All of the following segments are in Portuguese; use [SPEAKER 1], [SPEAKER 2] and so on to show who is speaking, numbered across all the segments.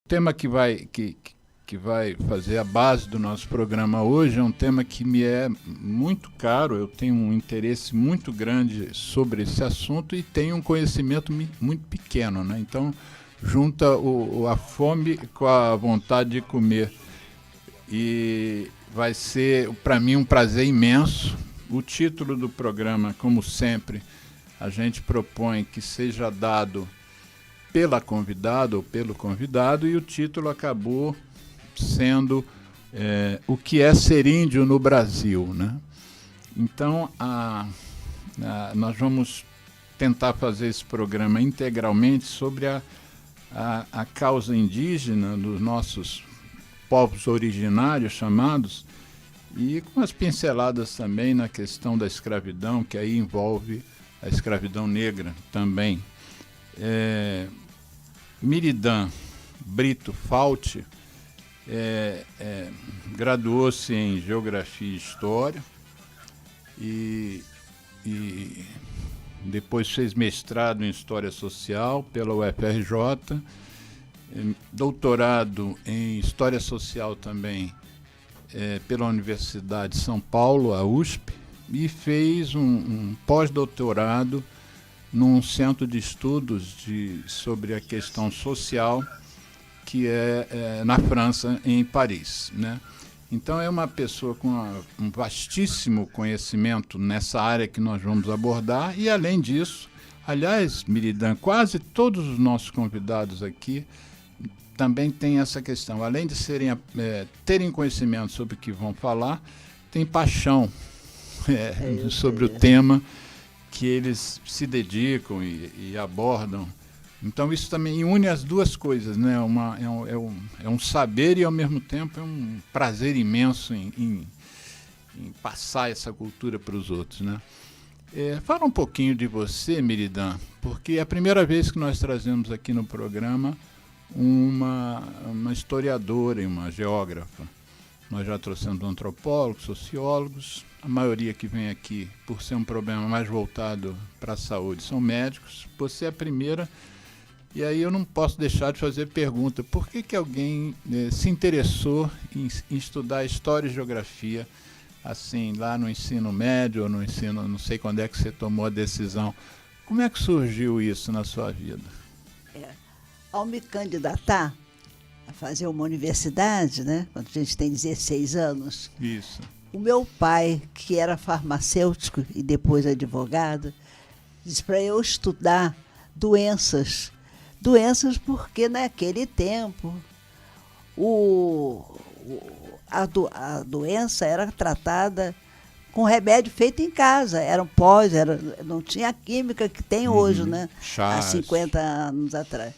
[SPEAKER 1] tema que vai fazer a base do nosso programa hoje é um tema que me é muito caro. Eu tenho um interesse muito grande sobre esse assunto e tenho um conhecimento muito pequeno, né? Então, junta a fome com a vontade de comer. E vai ser, para mim, um prazer imenso. O título do programa, como sempre, a gente propõe que seja dado pela convidada ou pelo convidado, e o título acabou sendo O que é ser índio no Brasil, né? Então, nós vamos tentar fazer esse programa integralmente sobre a causa indígena dos nossos povos originários chamados, e com as pinceladas também na questão da escravidão, que aí envolve a escravidão negra também. Miridan Brito Fauti graduou-se em Geografia e História e depois fez mestrado em História Social pela UFRJ, doutorado em História Social também pela Universidade de São Paulo, a USP, e fez um pós-doutorado num centro de estudos sobre a questão social, que é na França, em Paris, né? Então é uma pessoa com um vastíssimo conhecimento nessa área que nós vamos abordar, e além disso, aliás, Miridan, quase todos os nossos convidados aqui também têm essa questão, além de terem conhecimento sobre o que vão falar, tem paixão sobre o tema que eles se dedicam e abordam. Então isso também une as duas coisas, né? É um saber e, ao mesmo tempo, é um prazer imenso em passar essa cultura para os outros, né? Fala um pouquinho de você, Miridan, porque é a primeira vez que nós trazemos aqui no programa uma historiadora e uma geógrafa. Nós já trouxemos antropólogos, sociólogos. A maioria que vem aqui, por ser um problema mais voltado para a saúde, são médicos. Você é a primeira. E aí eu não posso deixar de fazer pergunta. Por que alguém se interessou em estudar História e Geografia, assim, lá no ensino médio ou no ensino, não sei quando é que você tomou a decisão. Como é que surgiu isso na sua vida?
[SPEAKER 2] Ao me candidatar a fazer uma universidade, né, quando a gente tem 16 anos,
[SPEAKER 1] isso.
[SPEAKER 2] O meu pai, que era farmacêutico e depois advogado, disse para eu estudar doenças porque naquele tempo a doença era tratada com remédio feito em casa, não tinha a química que tem hoje, né?
[SPEAKER 1] Chás.
[SPEAKER 2] Há 50 anos atrás.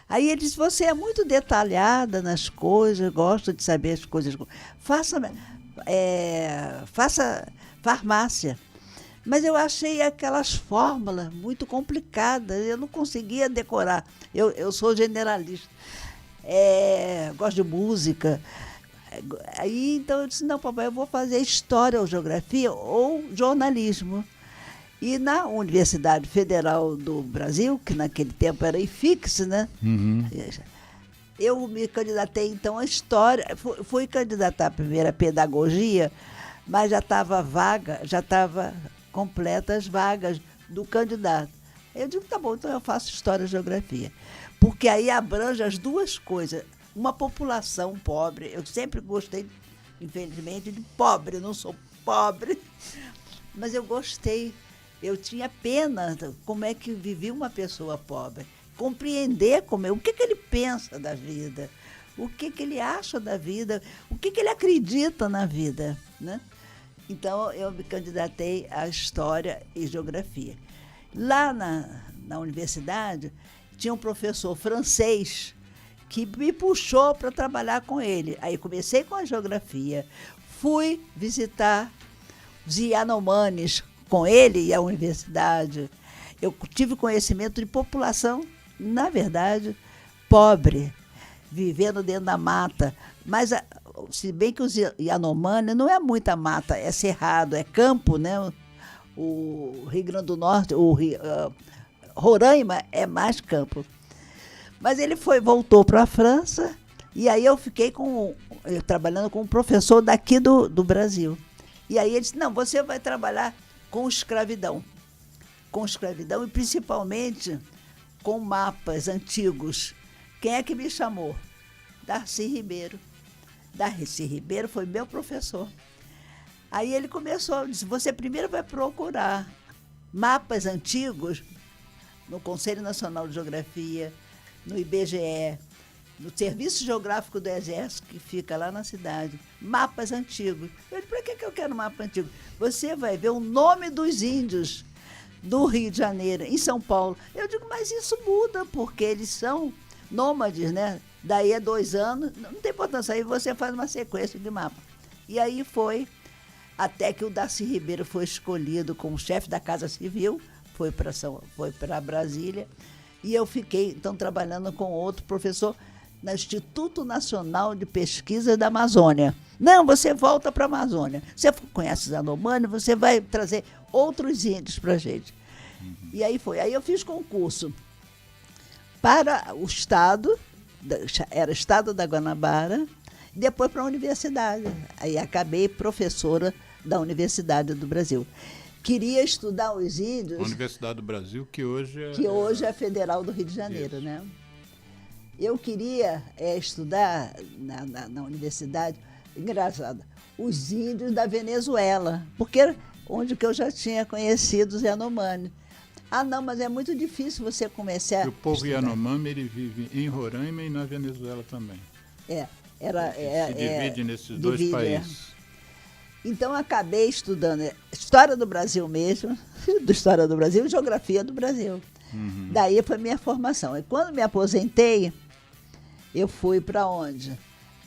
[SPEAKER 2] Aí ele disse, você é muito detalhada nas coisas, gosta de saber as coisas, faça farmácia. Mas eu achei aquelas fórmulas muito complicadas, eu não conseguia decorar. Eu sou generalista, gosto de música. Aí, então eu disse, não, papai, eu vou fazer História ou Geografia ou Jornalismo. E na Universidade Federal do Brasil, que naquele tempo era IFIX, né?
[SPEAKER 1] Uhum.
[SPEAKER 2] Eu me candidatei, então, à História. Fui candidatar primeiro à Pedagogia, mas já estava completa as vagas do candidato. Eu digo, tá bom, então eu faço História e Geografia. Porque aí abrange as duas coisas. Uma população pobre, eu sempre gostei, infelizmente, de pobre, eu não sou pobre, mas eu gostei. Eu tinha pena como é que vivia uma pessoa pobre. Compreender o que ele pensa da vida, o que ele acha da vida, o que ele acredita na vida, né? Então, eu me candidatei à História e Geografia. Lá na universidade, tinha um professor francês que me puxou para trabalhar com ele. Aí comecei com a Geografia, fui visitar os Yanomamis com ele e a universidade. Eu tive conhecimento de população, na verdade, pobre, vivendo dentro da mata. Mas, se bem que os Yanomami não é muita mata, é cerrado, é campo, né? O Rio Grande do Norte, Roraima é mais campo. Mas ele voltou para a França, e aí eu fiquei trabalhando com um professor daqui do Brasil. E aí ele disse, não, você vai trabalhar com escravidão. Com escravidão e principalmente com mapas antigos. Quem é que me chamou? Darcy Ribeiro. Darcy Ribeiro foi meu professor. Aí ele começou, disse, você primeiro vai procurar mapas antigos no Conselho Nacional de Geografia, no IBGE, no Serviço Geográfico do Exército, que fica lá na cidade. Mapas antigos. Eu disse, para que eu quero mapa antigo? Você vai ver o nome dos índios do Rio de Janeiro, em São Paulo. Eu digo, mas isso muda, porque eles são nômades, né? Daí a 2 anos, não tem importância, aí você faz uma sequência de mapa. E aí foi, até que o Darcy Ribeiro foi escolhido como chefe da Casa Civil, foi para Brasília, e eu fiquei, então, trabalhando com outro professor no Instituto Nacional de Pesquisa da Amazônia. Não, você volta para a Amazônia. Você conhece os Yanomami, você vai trazer outros índios para a gente. E aí foi. Aí eu fiz concurso para o Estado, era Estado da Guanabara, e depois para a universidade. Aí acabei professora da Universidade do Brasil. Queria estudar os índios...
[SPEAKER 1] Universidade do Brasil, que hoje é...
[SPEAKER 2] Que hoje é Federal do Rio de Janeiro,
[SPEAKER 1] Isso.
[SPEAKER 2] né? Eu queria estudar na universidade, engraçado, os índios da Venezuela, porque onde que eu já tinha conhecido os Yanomami. Ah, não, mas é muito difícil você começar
[SPEAKER 1] E o povo
[SPEAKER 2] a estudar.
[SPEAKER 1] Yanomami, ele vive em Roraima e na Venezuela também. Se divide nesses dois países.
[SPEAKER 2] Então, acabei estudando História do Brasil mesmo, do História do Brasil e Geografia do Brasil.
[SPEAKER 1] Uhum.
[SPEAKER 2] Daí foi minha formação. E quando me aposentei, eu fui para onde?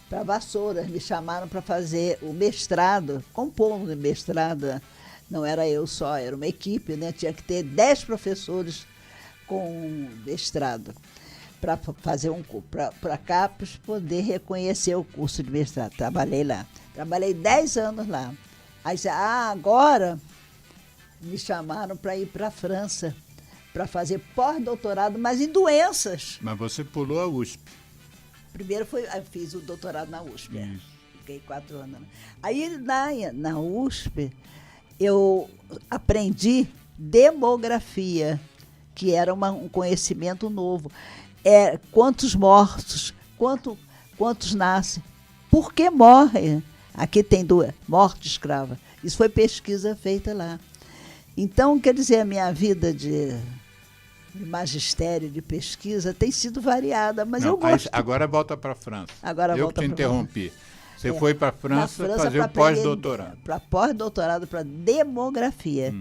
[SPEAKER 2] Para Vassouras. Me chamaram para fazer o mestrado, compondo mestrado. Não era eu só, era uma equipe, né? Tinha que ter 10 professores com mestrado para fazer para cá, para poder reconhecer o curso de mestrado. Trabalhei lá. Trabalhei 10 anos lá. Aí, agora me chamaram para ir para a França, para fazer pós-doutorado, mas em doenças.
[SPEAKER 1] Mas você pulou a USP.
[SPEAKER 2] Primeiro fiz o doutorado na USP.
[SPEAKER 1] Isso.
[SPEAKER 2] Fiquei 4 anos. Aí na USP eu aprendi demografia, que era um conhecimento novo. Quantos mortos, quantos nascem, por que morrem? Aqui tem morte escrava. Isso foi pesquisa feita lá. Então, quer dizer, a minha vida de magistério, de pesquisa, tem sido variada, mas eu gosto.
[SPEAKER 1] Agora volta para a França. Eu que te interrompi. Você foi para a França fazer o pós-doutorado.
[SPEAKER 2] Para pós-doutorado, para demografia.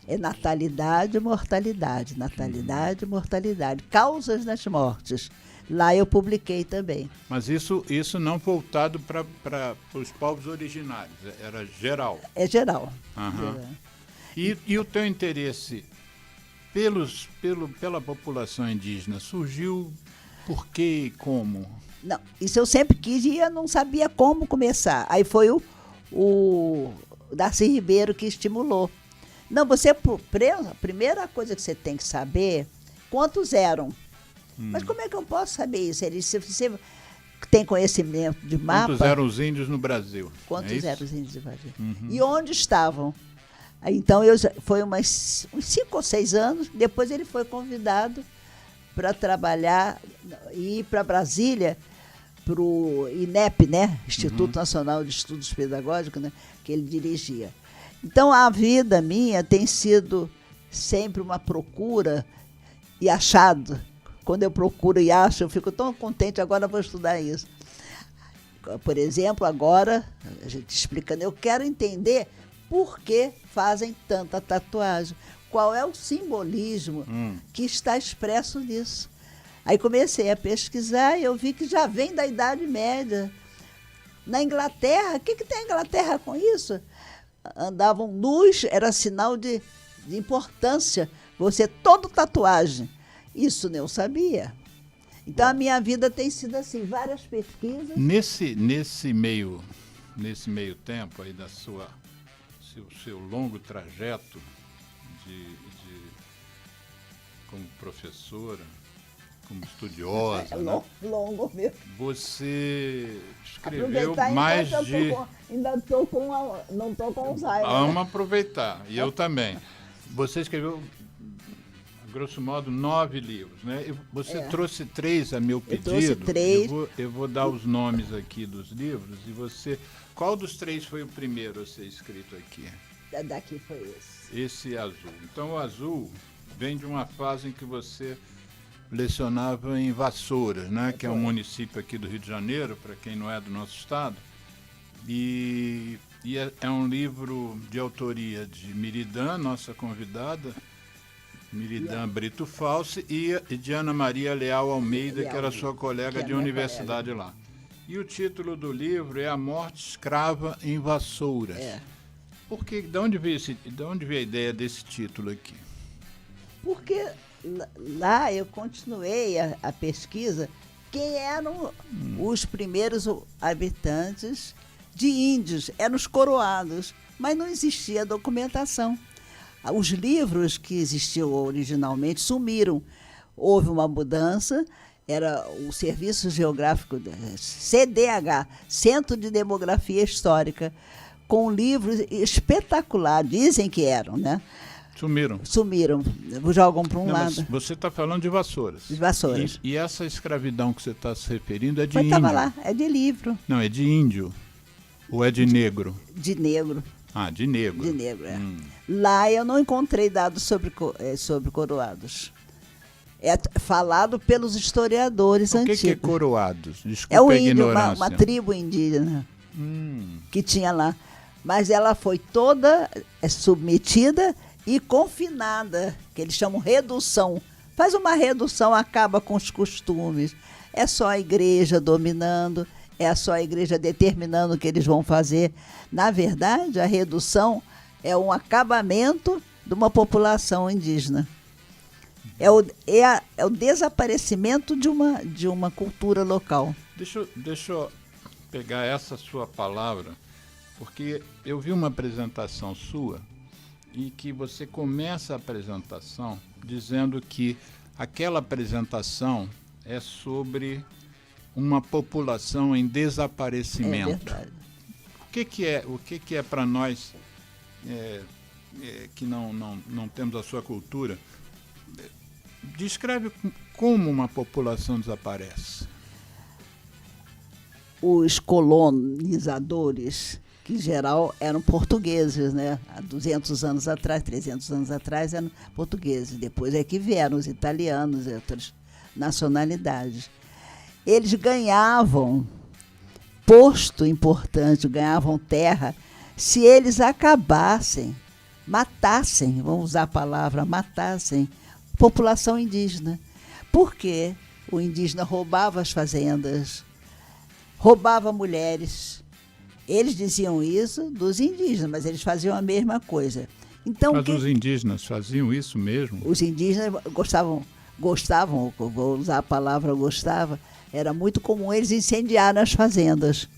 [SPEAKER 2] É natalidade e mortalidade. Natalidade e mortalidade. Causas das mortes. Lá eu publiquei também.
[SPEAKER 1] Mas isso não voltado para os povos originários, era geral.
[SPEAKER 2] É geral.
[SPEAKER 1] Uhum.
[SPEAKER 2] Geral.
[SPEAKER 1] E o teu interesse pela população indígena surgiu por quê e como?
[SPEAKER 2] Não, isso eu sempre quis e eu não sabia como começar. Aí foi o Darcy Ribeiro que estimulou. Não, a primeira coisa que você tem que saber, quantos eram? Mas como é que eu posso saber isso? Ele disse, você tem conhecimento de mapa...
[SPEAKER 1] Quantos eram os índios no Brasil?
[SPEAKER 2] Quantos eram os índios no Brasil?
[SPEAKER 1] Uhum.
[SPEAKER 2] E onde estavam? Então, foi uns 5 ou 6 anos, depois ele foi convidado para trabalhar e ir para Brasília, para o INEP, né? Instituto Nacional de Estudos Pedagógicos, né? Que ele dirigia. Então, a vida minha tem sido sempre uma procura e achado. Quando eu procuro e acho, eu fico tão contente, agora eu vou estudar isso. Por exemplo, agora, a gente explicando, eu quero entender por que fazem tanta tatuagem. Qual é o simbolismo que está expresso nisso? Aí comecei a pesquisar e eu vi que já vem da Idade Média. Na Inglaterra, o que tem a Inglaterra com isso? Andavam nus, era sinal de importância. Você, todo tatuagem. Isso eu sabia. Então, a minha vida tem sido assim, várias pesquisas.
[SPEAKER 1] Nesse meio tempo aí seu longo trajeto como professora, como estudiosa. Né?
[SPEAKER 2] Longo mesmo.
[SPEAKER 1] Você escreveu
[SPEAKER 2] Aproveitar
[SPEAKER 1] mais
[SPEAKER 2] enquanto
[SPEAKER 1] de...
[SPEAKER 2] ainda estou com... não estou com Alzheimer.
[SPEAKER 1] Vamos aproveitar, e eu também. Você escreveu, a grosso modo, 9 livros, né? Você trouxe 3 a meu pedido.
[SPEAKER 2] Eu trouxe 3.
[SPEAKER 1] Eu vou dar os nomes aqui dos livros, e você... Qual dos 3 foi o primeiro a ser escrito aqui?
[SPEAKER 2] Daqui foi esse.
[SPEAKER 1] Esse azul. Então, o azul vem de uma fase em que você lecionava em Vassouras, né? Que é um município aqui do Rio de Janeiro, para quem não é do nosso estado. E é um livro de autoria de Miridan, nossa convidada, Miridan Brito Falsi, e de Ana Maria Leal Almeida, que era sua colega de universidade lá. E o título do livro é A Morte Escrava em Vassouras. Porque, de onde veio a ideia desse título aqui?
[SPEAKER 2] Porque lá eu continuei a pesquisa quem eram os primeiros habitantes de índios, eram os coroados, mas não existia documentação. Os livros que existiam originalmente sumiram. Houve uma mudança, era o Serviço Geográfico, CDH, Centro de Demografia Histórica, com livros espetaculares, dizem que eram, né? Sumiram, jogam para um lado.
[SPEAKER 1] Mas você está falando de Vassouras.
[SPEAKER 2] De Vassouras.
[SPEAKER 1] E essa escravidão que você está se referindo é de índio?
[SPEAKER 2] Estava lá, é de livro.
[SPEAKER 1] Não, é de índio. Ou é de negro?
[SPEAKER 2] De negro.
[SPEAKER 1] Ah, de negro.
[SPEAKER 2] De negro, é. Lá eu não encontrei dados sobre coroados. É falado pelos historiadores antigos.
[SPEAKER 1] O que é coroados? Desculpa
[SPEAKER 2] é um
[SPEAKER 1] a
[SPEAKER 2] índio,
[SPEAKER 1] ignorância.
[SPEAKER 2] uma tribo indígena que tinha lá. Mas ela foi toda submetida e confinada, que eles chamam redução. Faz uma redução, acaba com os costumes. É só a igreja dominando, é só a igreja determinando o que eles vão fazer. Na verdade, a redução é um acabamento de uma população indígena. É o desaparecimento de uma cultura local.
[SPEAKER 1] Deixa eu pegar essa sua palavra, porque eu vi uma apresentação sua e que você começa a apresentação dizendo que aquela apresentação é sobre uma população em desaparecimento.
[SPEAKER 2] É verdade.
[SPEAKER 1] O que é para nós que não temos a sua cultura? Descreve como uma população desaparece.
[SPEAKER 2] Os colonizadores, que em geral eram portugueses, né? Há 200 anos atrás, 300 anos atrás eram portugueses. Depois é que vieram os italianos e outras nacionalidades. Eles ganhavam posto importante, ganhavam terra, se eles acabassem, matassem, vamos usar a palavra, matassem população indígena. Por quê? O indígena roubava as fazendas, roubava mulheres. Eles diziam isso dos indígenas, mas eles faziam a mesma coisa. Então,
[SPEAKER 1] mas os indígenas faziam isso mesmo?
[SPEAKER 2] Os indígenas gostavam, vou usar a palavra gostava, era muito comum eles incendiarem as fazendas.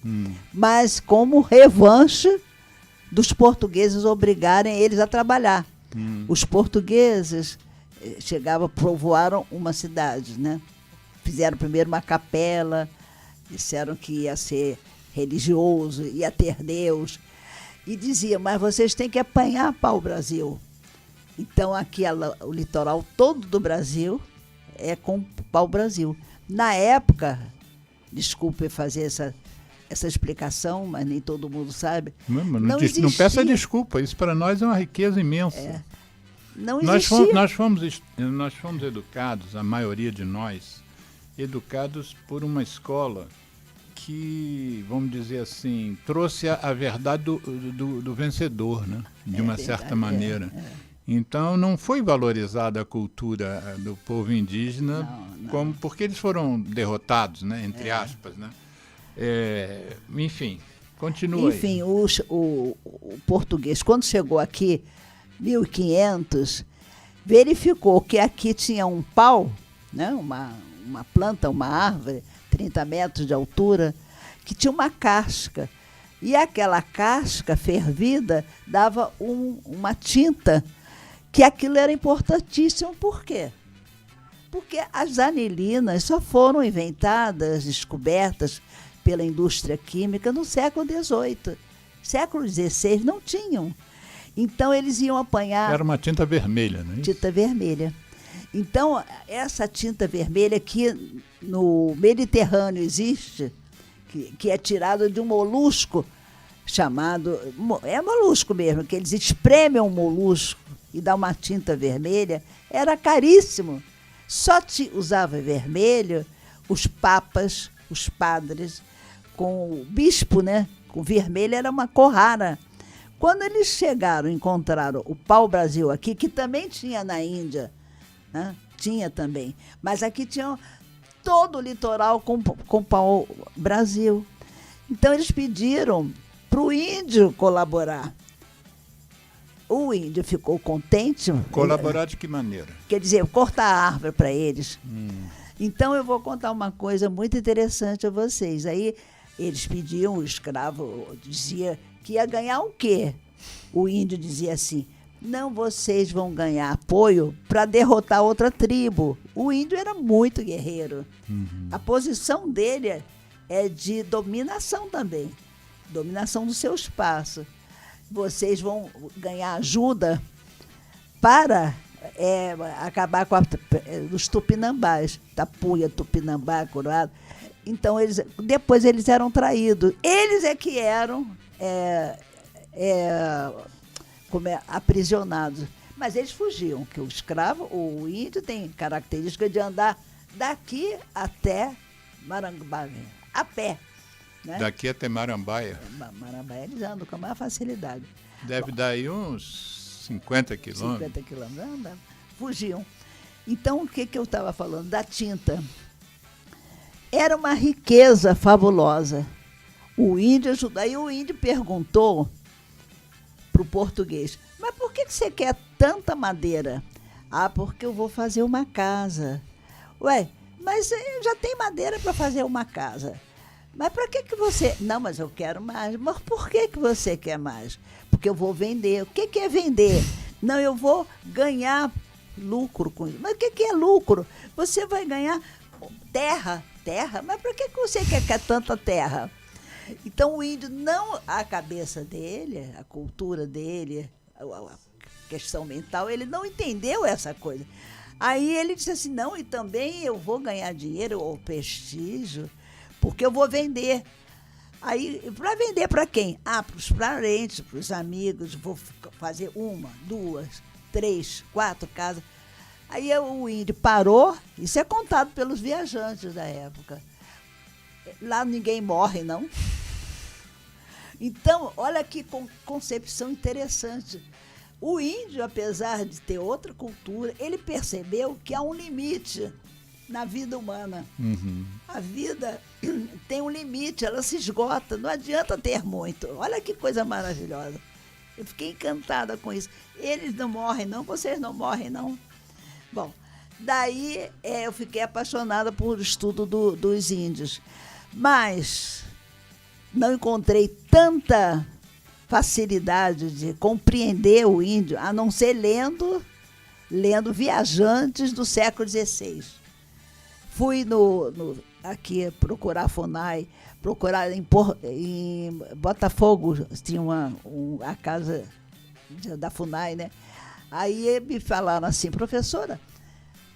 [SPEAKER 2] Mas como revanche dos portugueses obrigarem eles a trabalhar. Os portugueses povoaram uma cidade, né? Fizeram primeiro uma capela, disseram que ia ser religioso, ia ter Deus, e diziam, mas vocês têm que apanhar pau-brasil. Então aqui o litoral todo do Brasil é com pau-brasil. Na época, desculpe fazer essa explicação, mas nem todo mundo sabe.
[SPEAKER 1] Não peça desculpa, isso para nós é uma riqueza imensa.
[SPEAKER 2] Não existia.
[SPEAKER 1] Nós fomos educados, a maioria de nós, educados por uma escola que, vamos dizer assim, trouxe a verdade do vencedor, né? De uma certa maneira. Então, não foi valorizada a cultura do povo indígena, não. Porque eles foram derrotados, né? Entre aspas, né? Enfim, continua.
[SPEAKER 2] Enfim, o português, quando chegou aqui, 1500, verificou que aqui tinha um pau, né? Uma planta, uma árvore, 30 metros de altura, que tinha uma casca. E aquela casca fervida dava uma tinta, que aquilo era importantíssimo. Por quê? Porque as anilinas só foram inventadas, descobertas pela indústria química no século XVIII. Século XVI não tinham. Então, eles iam apanhar...
[SPEAKER 1] Era uma tinta vermelha, não é isso?
[SPEAKER 2] Tinta vermelha. Então, essa tinta vermelha que no Mediterrâneo existe, que é tirada de um molusco chamado... É molusco mesmo, que eles espremem um molusco e dá uma tinta vermelha, era caríssimo. Só usava vermelho os papas, os padres, com o bispo, né? Com vermelho era uma cor rara. Quando eles chegaram, encontraram o pau-brasil aqui, que também tinha na Índia, né? Tinha também, mas aqui tinha todo o litoral com pau-brasil. Então eles pediram para o índio colaborar. O índio ficou contente.
[SPEAKER 1] Colaborar de que maneira?
[SPEAKER 2] Quer dizer, cortar a árvore para eles. Então eu vou contar uma coisa muito interessante a vocês. Aí eles pediam, o escravo dizia que ia ganhar o quê? O índio dizia assim: não, vocês vão ganhar apoio para derrotar outra tribo. O índio era muito guerreiro. A posição dele é de dominação também. Dominação do seu espaço. Vocês vão ganhar ajuda para acabar com os tupinambás. Tapuia, Tupinambá, Coroado. Então, depois eles eram traídos. Eles é que eram aprisionados. Mas eles fugiam, que o escravo, o índio, tem característica de andar daqui até Maranguape, a pé. Né?
[SPEAKER 1] Daqui até Marambaia.
[SPEAKER 2] Marambaia eles andam com a maior facilidade.
[SPEAKER 1] Deve dar aí uns 50 quilômetros.
[SPEAKER 2] 50 quilômetros, fugiam. Então, o que eu estava falando? Da tinta. Era uma riqueza fabulosa. O índio ajudou. Aí o índio perguntou para o português: mas por que você quer tanta madeira? Ah, porque eu vou fazer uma casa. Ué, mas eu já tenho madeira para fazer uma casa. Mas para que você... Não, mas eu quero mais. Mas por que você quer mais? Porque eu vou vender. O que é vender? Não, eu vou ganhar lucro com isso. Mas o que é lucro? Você vai ganhar terra. Terra? Mas para que você quer tanta terra? Então o índio, não a cabeça dele, a cultura dele, a questão mental, ele não entendeu essa coisa. Aí ele disse assim: não, e também eu vou ganhar dinheiro ou prestígio, porque eu vou vender. Aí, para vender para quem? Ah, para os parentes, para os amigos, vou fazer 1, 2, 3, 4 casas. Aí o índio parou, isso é contado pelos viajantes da época. Lá ninguém morre, não. Então, olha que concepção interessante. O índio, apesar de ter outra cultura, ele percebeu que há um limite na vida humana. A vida tem um limite, ela se esgota, não adianta ter muito. Olha que coisa maravilhosa. Eu fiquei encantada com isso. Eles não morrem, não, vocês não morrem, não. Bom, daí eu fiquei apaixonada por estudo dos índios. Mas não encontrei tanta facilidade de compreender o índio, a não ser lendo Viajantes do século XVI. Fui aqui procurar a FUNAI, procurar em Botafogo, tinha a casa da FUNAI, né? Aí me falaram assim: professora,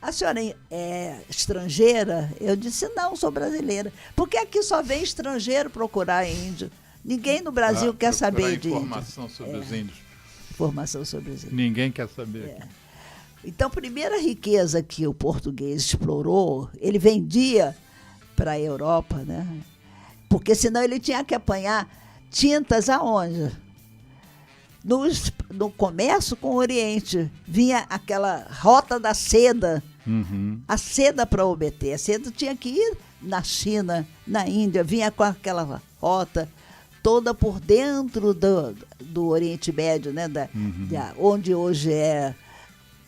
[SPEAKER 2] a senhora é estrangeira? Eu disse: não, sou brasileira. Porque aqui só vem estrangeiro procurar índio. Ninguém no Brasil quer saber de
[SPEAKER 1] informação sobre os índios.
[SPEAKER 2] Informação sobre os índios.
[SPEAKER 1] Ninguém quer saber.
[SPEAKER 2] Então, a primeira riqueza que o português explorou, ele vendia para a Europa, né? Porque senão ele tinha que apanhar tintas aonde? No comércio com o Oriente. Vinha aquela rota da seda. A seda para obter. A seda tinha que ir na China, na Índia, vinha com aquela rota toda por dentro do Oriente Médio, né? Onde hoje é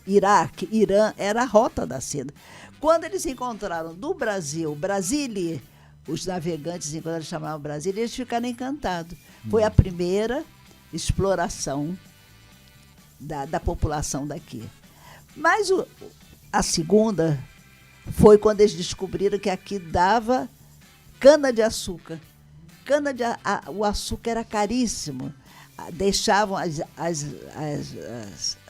[SPEAKER 2] Iraque, Irã, era a rota da seda. Quando eles encontraram do Brasil, Brasília, os navegantes, quando eles chamavam Brasília, eles ficaram encantados. Foi a primeira exploração da população daqui. Mas a segunda foi quando eles descobriram que aqui dava cana-de-açúcar. O açúcar era caríssimo. Deixavam as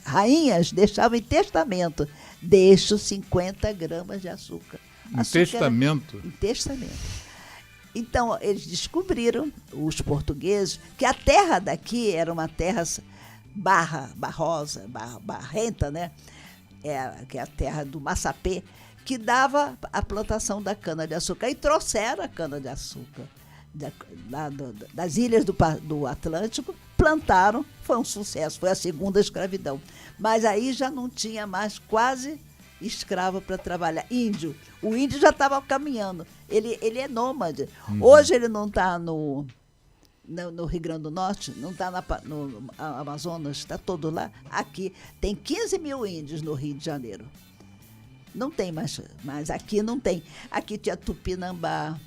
[SPEAKER 2] rainhas deixavam em testamento: deixo 50 gramas de açúcar.
[SPEAKER 1] Em testamento?
[SPEAKER 2] Em testamento. Então, eles descobriram, os portugueses, que a terra daqui era uma terra barrenta, né? Que é a terra do massapê, que dava a plantação da cana-de-açúcar. E trouxeram a cana-de-açúcar das ilhas do Atlântico, plantaram, foi um sucesso, foi a segunda escravidão. Mas aí já não tinha mais quase escravo para trabalhar. Índio. O índio já estava caminhando. Ele é nômade. Hoje ele não está no Rio Grande do Norte, não está no Amazonas, está todo lá. Aqui tem 15 mil índios no Rio de Janeiro. Não tem mais, mas aqui não tem. Aqui tinha Tupinambá,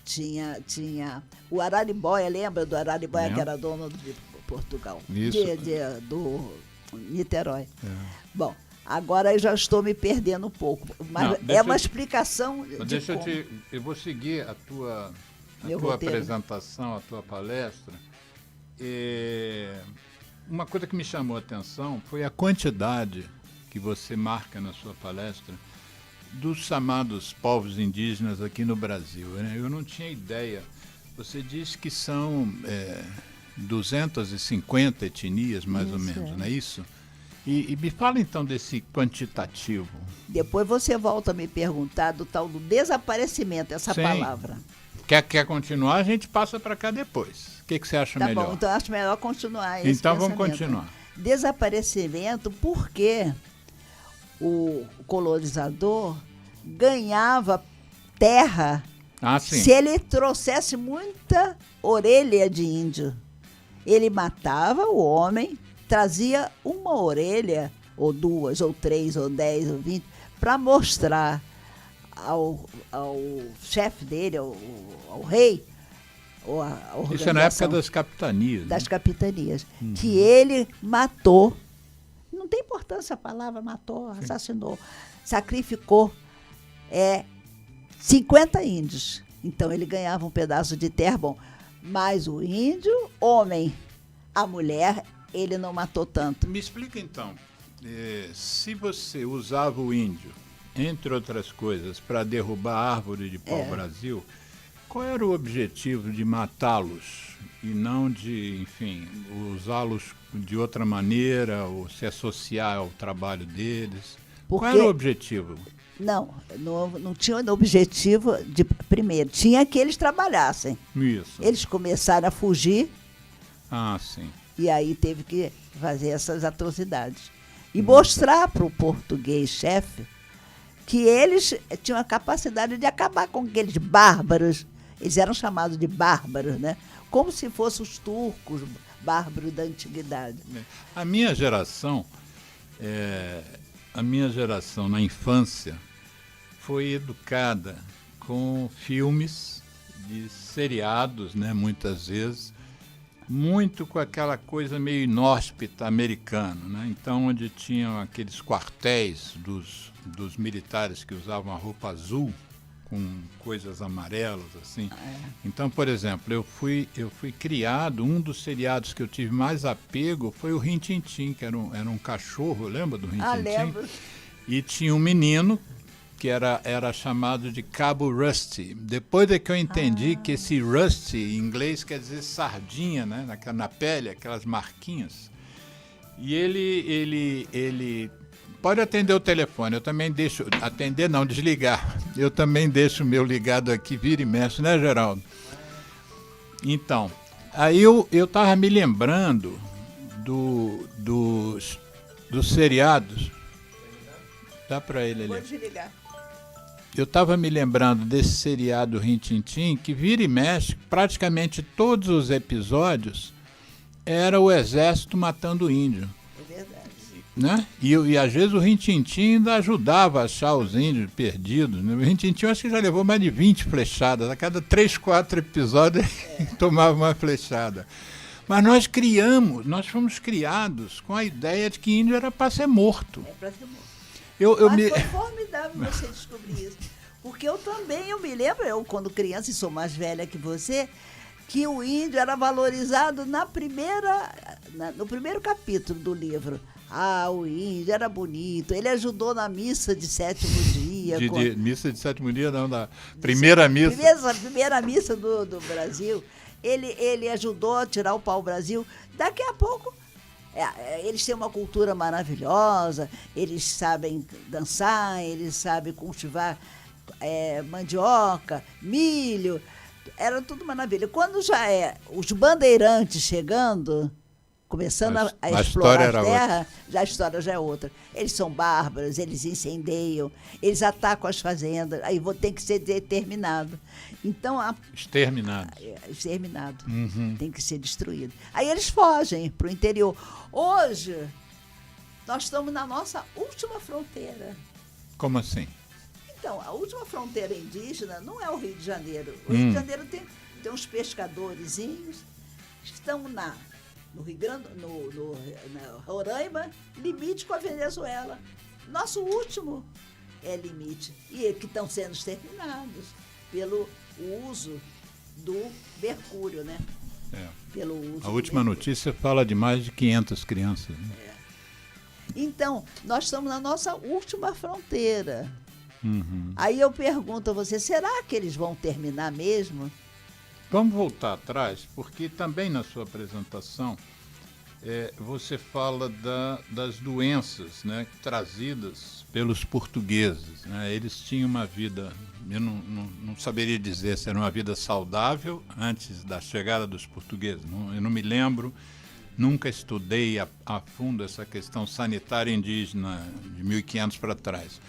[SPEAKER 2] tinha o Araribóia, lembra do Araribóia, que era dono de Portugal?
[SPEAKER 1] Isso.
[SPEAKER 2] Do Niterói.
[SPEAKER 1] É.
[SPEAKER 2] Bom, agora eu já estou me perdendo um pouco, mas é uma explicação de como.
[SPEAKER 1] Eu vou seguir a tua
[SPEAKER 2] Roteiro.
[SPEAKER 1] Apresentação, a tua palestra. Uma coisa que me chamou a atenção foi a quantidade que você marca na sua palestra dos chamados povos indígenas aqui no Brasil, né? Eu não tinha ideia. Você disse que são 250 etnias, mais ou menos, não é isso? E me fala então desse quantitativo.
[SPEAKER 2] Depois você volta a me perguntar do tal do desaparecimento, essa
[SPEAKER 1] Sim.
[SPEAKER 2] palavra.
[SPEAKER 1] Quer continuar, a gente passa para cá depois. O que você acha melhor?
[SPEAKER 2] Tá bom, então acho melhor continuar esse
[SPEAKER 1] Então vamos
[SPEAKER 2] pensamento.
[SPEAKER 1] continuar.
[SPEAKER 2] Desaparecimento porque o colonizador ganhava terra se ele trouxesse muita orelha de índio. Ele matava o homem, trazia uma orelha, ou duas, ou três, ou 10, ou 20, para mostrar ao chefe dele, ao rei, ou a organização.
[SPEAKER 1] Isso é na época das capitanias.
[SPEAKER 2] Das capitanias. Que ele matou, não tem importância a palavra matou, assassinou, sacrificou 50 índios. Então ele ganhava um pedaço de terra, bom. Mas o índio, homem, a mulher, ele não matou tanto.
[SPEAKER 1] Me explica então, se você usava o índio, entre outras coisas, para derrubar a árvore de pau-brasil, qual era o objetivo de matá-los e não de, enfim, usá-los de outra maneira ou se associar ao trabalho deles? Qual era o objetivo?
[SPEAKER 2] Não tinha o objetivo de, primeiro, tinha que eles trabalhassem.
[SPEAKER 1] Isso.
[SPEAKER 2] Eles começaram a fugir.
[SPEAKER 1] Ah, sim.
[SPEAKER 2] E aí teve que fazer essas atrocidades. E mostrar para o português chefe que eles tinham a capacidade de acabar com aqueles bárbaros. Eles eram chamados de bárbaros, né? Como se fossem os turcos bárbaros da antiguidade.
[SPEAKER 1] A minha geração na infância foi educada com filmes de seriados, né, muitas vezes, muito com aquela coisa meio inóspita americana, né? Então, onde tinham aqueles quartéis dos militares que usavam a roupa azul com coisas amarelas, assim. Então, por exemplo, eu fui criado, um dos seriados que eu tive mais apego foi o Rin Tin Tin, que era um cachorro, lembra do Rin Tin Tin?
[SPEAKER 2] Lembro.
[SPEAKER 1] E tinha um menino que era chamado de Cabo Rusty. Depois é que eu entendi que esse Rusty, em inglês, quer dizer sardinha, né? Na pele, aquelas marquinhas. E ele pode atender o telefone, eu também deixo, atender não, desligar. Eu também deixo o meu ligado aqui, vira e mexe, né, Geraldo? Então, aí eu estava me lembrando dos seriados. Dá para ele ali.
[SPEAKER 2] Pode desligar.
[SPEAKER 1] Eu estava me lembrando desse seriado Rin Tin Tin, que vira e mexe, praticamente todos os episódios era o exército matando o índio.
[SPEAKER 2] É verdade.
[SPEAKER 1] Né? E às vezes o Rin Tin Tin ainda ajudava a achar os índios perdidos. Né? O Rin Tin Tin eu acho que já levou mais de 20 flechadas. A cada 3, 4 episódios ele tomava uma flechada. Mas nós fomos criados com a ideia de que índio era para ser morto.
[SPEAKER 2] É para ser morto. Mas foi formidável você descobrir isso. Porque eu me lembro, eu quando criança, e sou mais velha que você, que o índio era valorizado no primeiro capítulo do livro. Ah, o índio era bonito, ele ajudou na missa de sétimo dia.
[SPEAKER 1] Missa de sétimo dia, não, da primeira missa.
[SPEAKER 2] Primeira missa do Brasil. Ele ajudou a tirar o pau-brasil. Daqui a pouco, eles têm uma cultura maravilhosa, eles sabem dançar, eles sabem cultivar mandioca, milho, era tudo maravilha. Quando já os bandeirantes chegando, começando a explorar a terra, a história já é outra. Eles são bárbaros, eles incendeiam, eles atacam as fazendas, aí tem que ser determinado. Então,
[SPEAKER 1] exterminado.
[SPEAKER 2] Exterminado.
[SPEAKER 1] Uhum.
[SPEAKER 2] Tem que ser destruído. Aí eles fogem para o interior. Hoje, nós estamos na nossa última fronteira.
[SPEAKER 1] Como assim?
[SPEAKER 2] Então, a última fronteira indígena não é o Rio de Janeiro. O Rio de Janeiro tem uns pescadorzinhos que estão no Rio Grande, na Roraima, limite com a Venezuela. Nosso último limite. E que estão sendo exterminados pelo uso do mercúrio, né? Pelo uso
[SPEAKER 1] a última notícia fala de mais de 500 crianças. Né?
[SPEAKER 2] Então, nós estamos na nossa última fronteira.
[SPEAKER 1] Uhum.
[SPEAKER 2] Aí eu pergunto a você, será que eles vão terminar mesmo?
[SPEAKER 1] Vamos voltar atrás, porque também na sua apresentação você fala das doenças, né, trazidas pelos portugueses. Né? Eles tinham uma vida, eu não saberia dizer se era uma vida saudável antes da chegada dos portugueses. Eu não me lembro, nunca estudei a fundo essa questão sanitária indígena de 1500 para trás.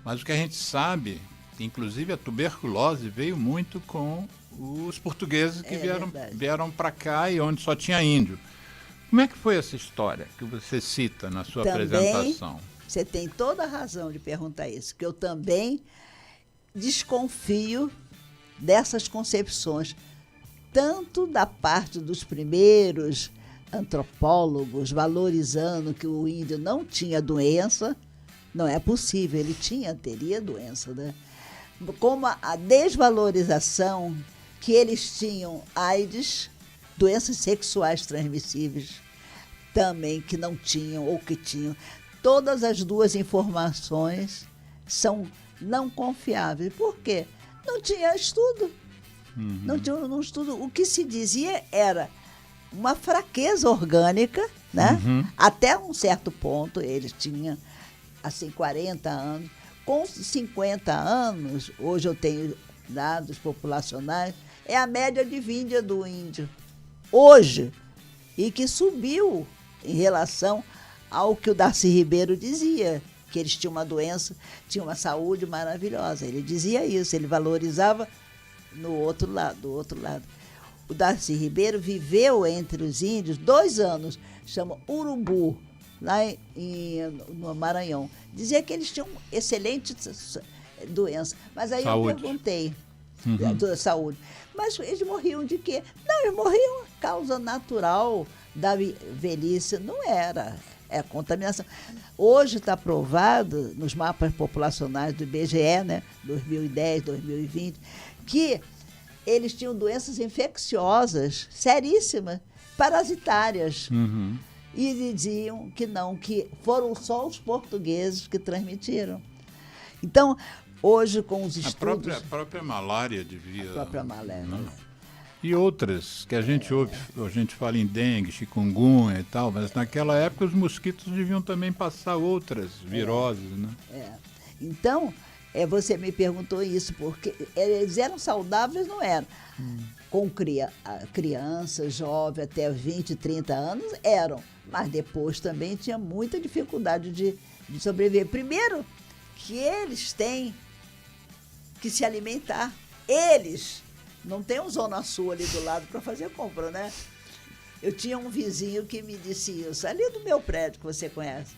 [SPEAKER 1] Mas o que a gente sabe, inclusive a tuberculose veio muito com os portugueses que vieram para cá e onde só tinha índio. Como é que foi essa história que você cita na sua apresentação?
[SPEAKER 2] Você tem toda a razão de perguntar isso, que eu também desconfio dessas concepções, tanto da parte dos primeiros antropólogos valorizando que o índio não tinha doença. Não é possível, ele teria doença, né? Como a desvalorização que eles tinham AIDS, doenças sexuais transmissíveis, também que não tinham ou que tinham. Todas as duas informações são não confiáveis. Por quê? Não tinha estudo.
[SPEAKER 1] Uhum.
[SPEAKER 2] Não tinha um estudo. O que se dizia era uma fraqueza orgânica, né?
[SPEAKER 1] Uhum.
[SPEAKER 2] Até um certo ponto eles tinham assim, 40 anos. Com 50 anos, hoje eu tenho dados populacionais, é a média de vida do índio. Hoje, e que subiu em relação ao que o Darcy Ribeiro dizia, que eles tinham uma doença, tinham uma saúde maravilhosa. Ele dizia isso, ele valorizava do outro lado. O Darcy Ribeiro viveu entre os índios 2 anos, chama Urubu, lá no Maranhão. Dizia que eles tinham excelente doença. Mas aí
[SPEAKER 1] saúde.
[SPEAKER 2] Eu perguntei, saúde. Mas eles morriam de quê? Não, eles morriam causa natural da velhice. Não era. É contaminação. Hoje está provado, nos mapas populacionais do IBGE, né, 2010, 2020, que eles tinham doenças infecciosas seríssimas, parasitárias.
[SPEAKER 1] Uhum.
[SPEAKER 2] E diziam que não, que foram só os portugueses que transmitiram. Então, hoje, com os estudos...
[SPEAKER 1] A própria malária devia...
[SPEAKER 2] A própria malária.
[SPEAKER 1] Não. E outras, que a gente ouve, a gente fala em dengue, chikungunya e tal, mas naquela época os mosquitos deviam também passar outras viroses, né?
[SPEAKER 2] Então, você me perguntou isso, porque eles eram saudáveis, não eram. Com crianças, jovens, até 20, 30 anos, eram. Mas depois também tinha muita dificuldade de sobreviver. Primeiro, que eles têm que se alimentar. Eles não têm um Zona Sul ali do lado para fazer compra, né? Eu tinha um vizinho que me disse isso, ali do meu prédio, que você conhece.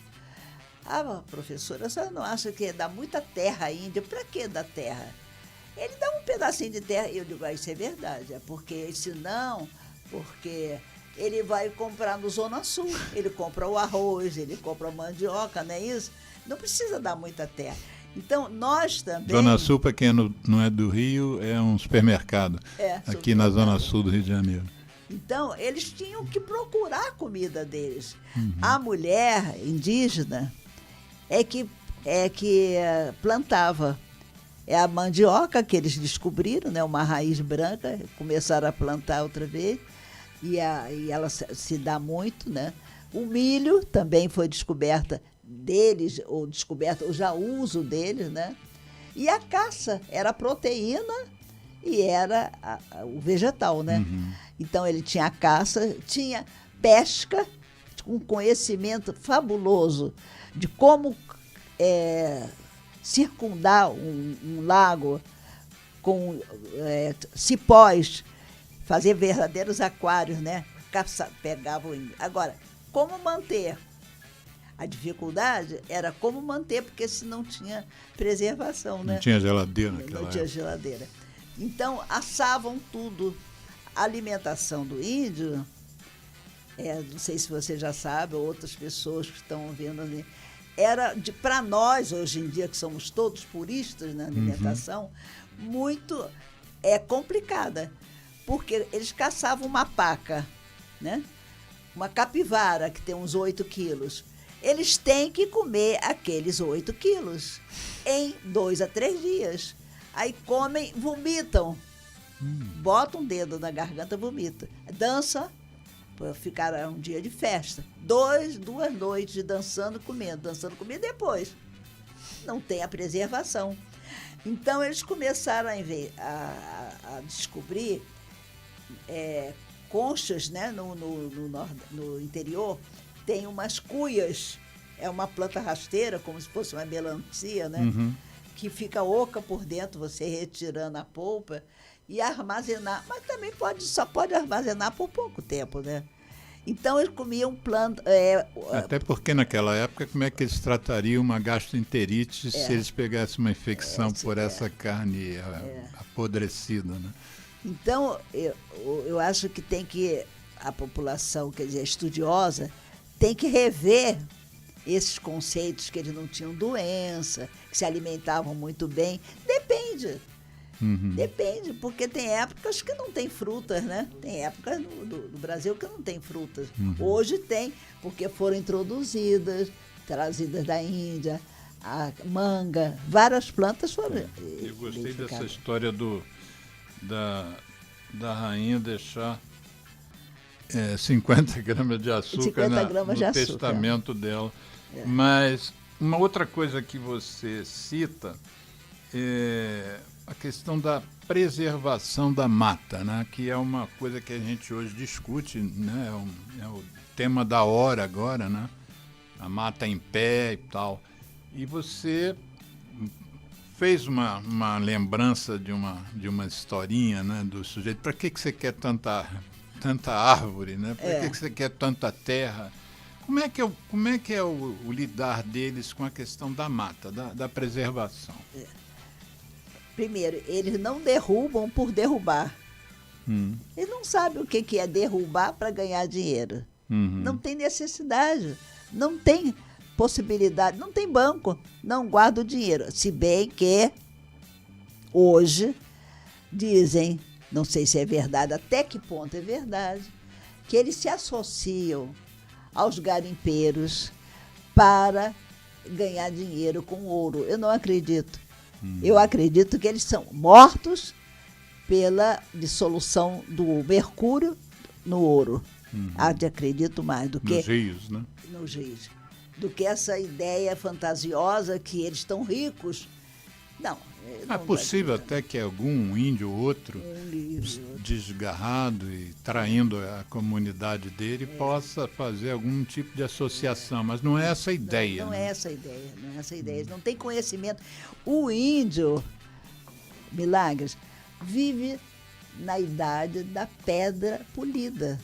[SPEAKER 2] Ah, professora, a senhora não acha que dá muita terra índia? Para que dá terra? Ele dá um pedacinho de terra. Eu digo, isso é verdade. É porque, senão, porque ele vai comprar no Zona Sul, ele compra o arroz, ele compra a mandioca, não é isso? Não precisa dar muita terra. Então, nós também...
[SPEAKER 1] Zona Sul, para quem não é do Rio, é um supermercado. Aqui na Zona Sul do Rio de Janeiro.
[SPEAKER 2] Então, eles tinham que procurar a comida deles. A mulher indígena é que plantava. É a mandioca que eles descobriram, né, uma raiz branca, começaram a plantar outra vez, e ela se dá muito, né? O milho também foi descoberta deles, ou já uso deles, né? E a caça era a proteína e era o vegetal, né? Então ele tinha a caça, tinha pesca, um conhecimento fabuloso de como circundar um lago com cipós, fazer verdadeiros aquários, né? Pegavam. Agora, como manter? A dificuldade era como manter, porque se não tinha preservação, né?
[SPEAKER 1] Não tinha geladeira naquela época.
[SPEAKER 2] Não tinha geladeira. Então, assavam tudo. A alimentação do índio, não sei se você já sabe, ou outras pessoas que estão vendo ali, era, para nós, hoje em dia, que somos todos puristas na alimentação, muito complicada. Porque eles caçavam uma paca, né? Uma capivara, que tem uns 8 quilos. Eles têm que comer aqueles 8 quilos em 2 a 3 dias. Aí comem, vomitam. Bota um dedo na garganta, vomita. Dança, ficaram um dia de festa. 2 noites dançando, comendo, depois. Não tem a preservação. Então, eles começaram a descobrir conchas, né? No interior, tem umas cuias, é uma planta rasteira, como se fosse uma melancia, né? Que fica oca por dentro, você retirando a polpa e armazenar, mas também só pode armazenar por pouco tempo, né? Então eles comiam planta.
[SPEAKER 1] Até porque naquela época, como é que eles tratariam uma gastroenterite se eles pegassem uma infecção por essa carne apodrecida, né?
[SPEAKER 2] Então, eu acho que a população, quer dizer, estudiosa, tem que rever esses conceitos, que eles não tinham doença, que se alimentavam muito bem. Depende. Depende, porque tem épocas que não tem frutas, né? Tem épocas no Brasil que não tem frutas. Hoje tem, porque foram trazidas da Índia, a manga, várias plantas foram.
[SPEAKER 1] Eu gostei dessa história da rainha deixar 50 gramas de açúcar no testamento dela. Mas uma outra coisa que você cita é a questão da preservação da mata, né? Que é uma coisa que a gente hoje discute, né? É o tema da hora agora, né? A mata em pé e tal. E você fez uma lembrança de uma historinha, né? Do sujeito. Para que você quer tanta árvore, né? Para que você quer tanta terra? Como é que é o lidar deles com a questão da mata, da preservação?
[SPEAKER 2] Primeiro, eles não derrubam por derrubar. Eles não sabem o que é derrubar para ganhar dinheiro. Não tem necessidade, não tem possibilidade, não tem banco, não guarda o dinheiro. Se bem que hoje dizem, não sei se é verdade, até que ponto é verdade, que eles se associam aos garimpeiros para ganhar dinheiro com ouro. Eu não acredito. Eu acredito que eles são mortos pela dissolução do mercúrio no ouro. Acredito mais do que...
[SPEAKER 1] Nos rios, né?
[SPEAKER 2] Nos rios. Do que essa ideia fantasiosa que eles estão ricos. Não.
[SPEAKER 1] É possível até que algum índio ou outro, desgarrado e traindo a comunidade dele, possa fazer algum tipo de associação, mas não é essa a ideia.
[SPEAKER 2] Não
[SPEAKER 1] né?
[SPEAKER 2] é essa a ideia, não é essa a ideia. Eles não têm conhecimento. O índio, Milagres, vive na idade da pedra polida.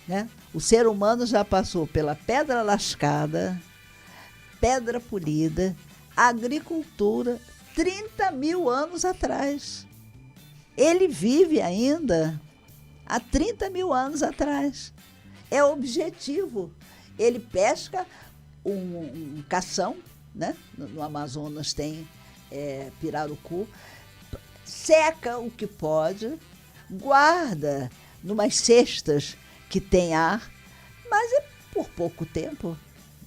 [SPEAKER 2] Né? O ser humano já passou pela pedra lascada, pedra polida, agricultura, 30 mil anos atrás. Ele vive ainda há 30 mil anos atrás. É objetivo. Ele pesca um cação, né? No Amazonas tem pirarucu, seca o que pode, guarda numas cestas que tem ar, mas é por pouco tempo,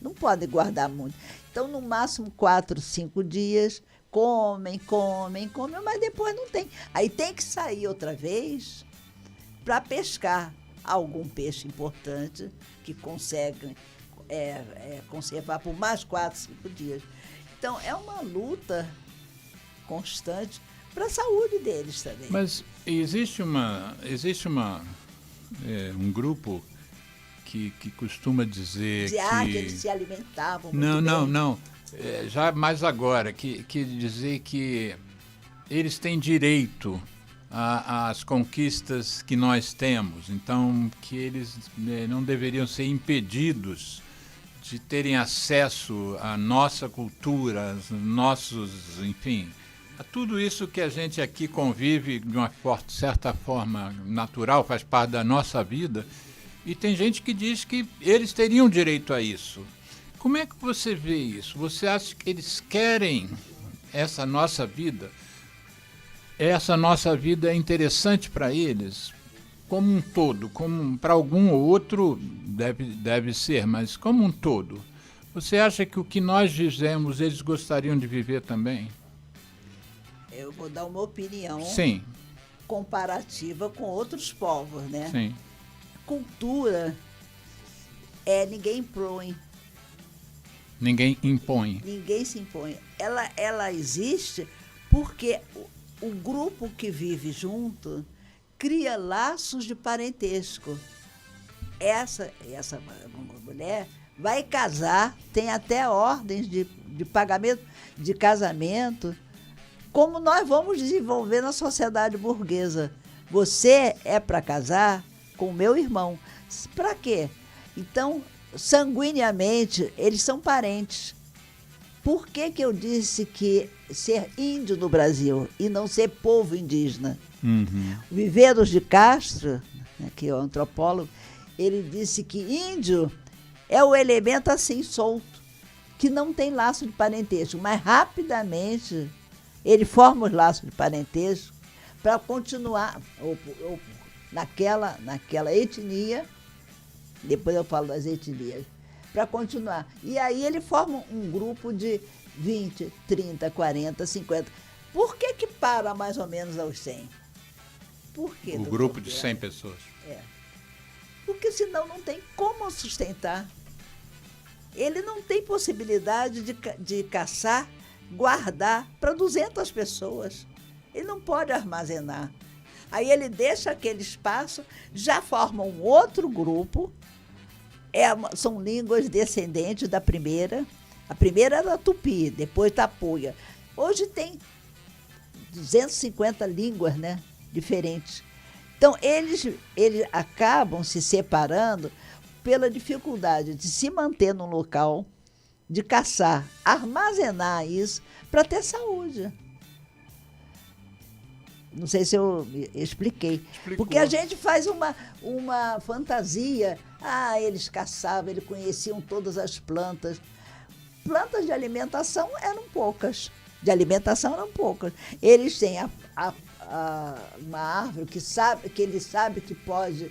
[SPEAKER 2] não pode guardar muito. Então, no máximo 4, 5 dias, comem, mas depois não tem. Aí tem que sair outra vez para pescar algum peixe importante que consegue conservar por mais 4, 5 dias. Então, é uma luta constante para a saúde deles também.
[SPEAKER 1] Mas existe um grupo que costuma dizer
[SPEAKER 2] que eles se alimentavam muito bem.
[SPEAKER 1] Não. Já mais agora, que dizer que eles têm direito às conquistas que nós temos, então que eles não deveriam ser impedidos de terem acesso à nossa cultura, enfim, a tudo isso que a gente aqui convive de uma certa forma natural, faz parte da nossa vida, e tem gente que diz que eles teriam direito a isso. Como é que você vê isso? Você acha que eles querem essa nossa vida? Essa nossa vida é interessante para eles? Como um todo, como para algum ou outro deve ser, mas como um todo. Você acha que o que nós vivemos, eles gostariam de viver também?
[SPEAKER 2] Eu vou dar uma opinião
[SPEAKER 1] Sim.
[SPEAKER 2] comparativa com outros povos, né?
[SPEAKER 1] Sim.
[SPEAKER 2] Cultura ninguém impõe.
[SPEAKER 1] Ninguém impõe.
[SPEAKER 2] Ninguém se impõe. Ela existe porque o grupo que vive junto cria laços de parentesco. Essa mulher vai casar, tem até ordens de pagamento de casamento, como nós vamos desenvolver na sociedade burguesa. Você é para casar com o meu irmão. Para quê? Então, sanguineamente, eles são parentes. Por que eu disse que ser índio no Brasil e não ser povo indígena?
[SPEAKER 1] Uhum.
[SPEAKER 2] O Viveiros de Castro, né, que é o antropólogo, ele disse que índio é o elemento assim solto, que não tem laço de parentesco, mas rapidamente ele forma os laços de parentesco para continuar ou naquela etnia. Depois eu falo das etnias, para continuar. E aí ele forma um grupo de 20, 30, 40, 50. Por que para mais ou menos aos 100? Por quê?
[SPEAKER 1] O grupo de 100 pessoas.
[SPEAKER 2] Porque senão não tem como sustentar. Ele não tem possibilidade de caçar, guardar para 200 pessoas. Ele não pode armazenar. Aí ele deixa aquele espaço, já forma um outro grupo. São línguas descendentes da primeira. A primeira era Tupi, depois Tapuia. Hoje tem 250 línguas, né, diferentes. Então, eles acabam se separando pela dificuldade de se manter num local, de caçar, armazenar isso para ter saúde. Não sei se eu expliquei.
[SPEAKER 1] Explicou.
[SPEAKER 2] Porque a gente faz uma fantasia. Eles caçavam, eles conheciam todas as plantas. Plantas de alimentação eram poucas. Eles têm uma árvore que ele sabe que pode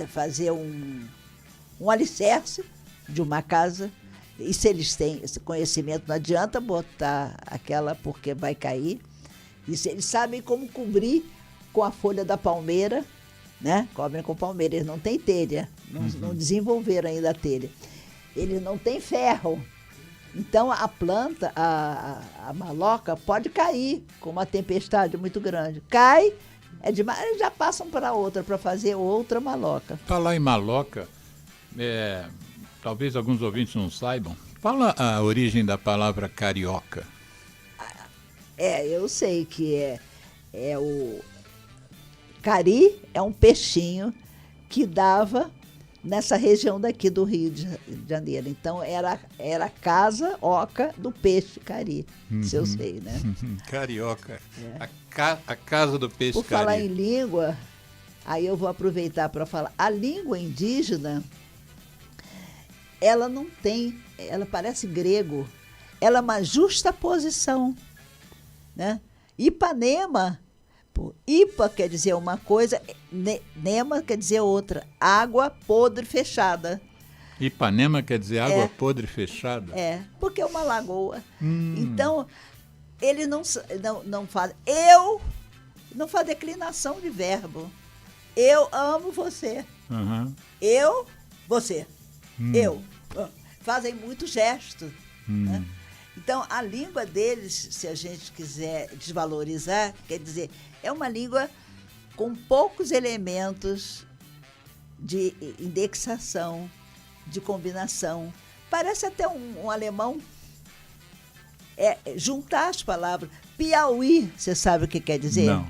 [SPEAKER 2] fazer um alicerce de uma casa. E se eles têm esse conhecimento, não adianta botar aquela porque vai cair. Isso, eles sabem como cobrir com a folha da palmeira, né? Cobrem com palmeira. Eles não têm telha, não desenvolveram ainda a telha. Eles não têm ferro. Então, a planta, a maloca, pode cair com uma tempestade muito grande. Cai, é demais, eles já passam para outra, para fazer outra maloca.
[SPEAKER 1] Falar em maloca, talvez alguns ouvintes não saibam. Fala a origem da palavra carioca.
[SPEAKER 2] Eu sei que o cari é um peixinho que dava nessa região daqui do Rio de Janeiro. Então, era a casa oca do peixe cari, se eu sei, né?
[SPEAKER 1] Carioca. A casa do peixe
[SPEAKER 2] Por falar
[SPEAKER 1] cari.
[SPEAKER 2] em língua, Aí eu vou aproveitar para falar. A língua indígena, ela não tem, ela parece grego, ela é uma justaposição, né? Ipanema, Ipa quer dizer uma coisa, Nema quer dizer outra. Água podre fechada.
[SPEAKER 1] Ipanema quer dizer água podre fechada?
[SPEAKER 2] Porque é uma lagoa. Então, ele não faz. Eu não faz declinação de verbo. Eu amo você.
[SPEAKER 1] Uhum.
[SPEAKER 2] Eu, você. Eu. Fazem muito gesto. Né? Então, a língua deles, se a gente quiser desvalorizar, quer dizer, é uma língua com poucos elementos de indexação, de combinação. Parece até um alemão. Juntar as palavras. Piauí, você sabe o que quer dizer?
[SPEAKER 1] Não.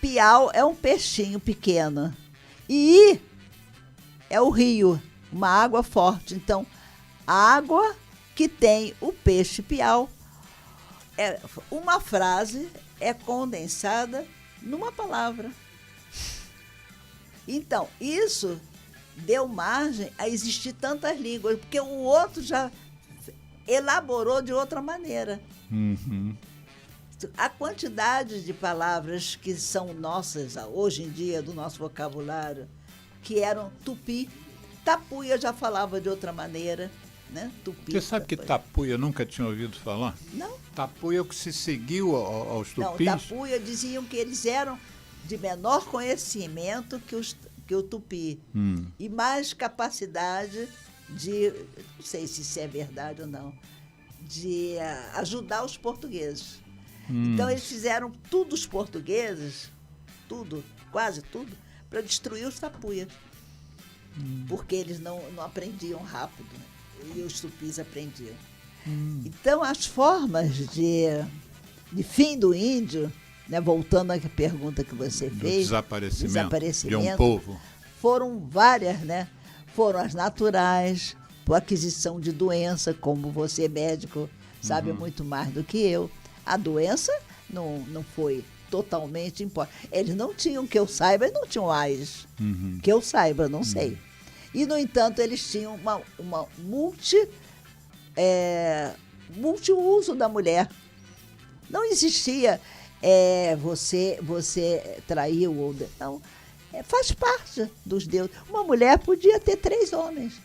[SPEAKER 2] Piau é um peixinho pequeno. E é o rio, uma água forte. Então, a água que tem o peixe piau, uma frase é condensada numa palavra. Então, isso deu margem a existir tantas línguas, porque o outro já elaborou de outra maneira.
[SPEAKER 1] Uhum.
[SPEAKER 2] A quantidade de palavras que são nossas, hoje em dia, do nosso vocabulário, que eram tupi. Tapuia já falava de outra maneira, né? Tupi.
[SPEAKER 1] Você sabe que tapuia eu nunca tinha ouvido falar?
[SPEAKER 2] Não.
[SPEAKER 1] Tapuia é o que se seguiu aos tupis?
[SPEAKER 2] Não, tapuia diziam que eles eram de menor conhecimento que o tupi. E mais capacidade de, não sei se isso é verdade ou não, de ajudar os portugueses. Então, eles fizeram tudo, os portugueses, tudo, quase tudo, para destruir os tapuias. Porque eles não aprendiam rápido, né? E os tupis aprendiam. Então, as formas de fim do índio, né, voltando à pergunta que você fez,
[SPEAKER 1] desaparecimento de um povo,
[SPEAKER 2] foram várias, né? Foram as naturais, por aquisição de doença, como você, médico, sabe muito mais do que eu. A doença não foi totalmente imposta. Eles não tinham, que eu saiba, eles não tinham AIDS. Que eu saiba, não sei. E, no entanto, eles tinham uma multiuso da mulher. Não existia você traiu ou não. Faz parte dos deuses. Uma mulher podia ter 3 homens.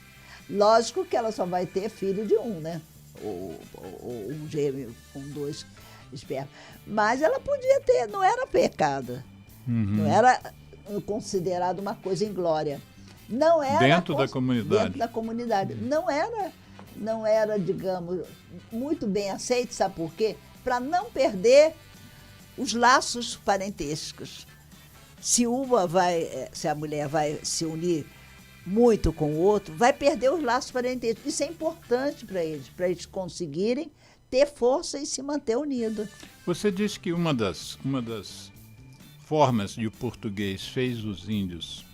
[SPEAKER 2] Lógico que ela só vai ter filho de um, né? Ou um gêmeo com 2 espermas. Mas ela podia ter, não era pecado. Não era considerado uma coisa inglória. Não era
[SPEAKER 1] dentro da comunidade.
[SPEAKER 2] Dentro da comunidade. Não era, digamos, muito bem aceito, sabe por quê? Para não perder os laços parentescos. Se a mulher vai se unir muito com o outro, vai perder os laços parentescos. Isso é importante para eles conseguirem ter força e se manter unidos.
[SPEAKER 1] Você disse que uma das formas de o português fez os índios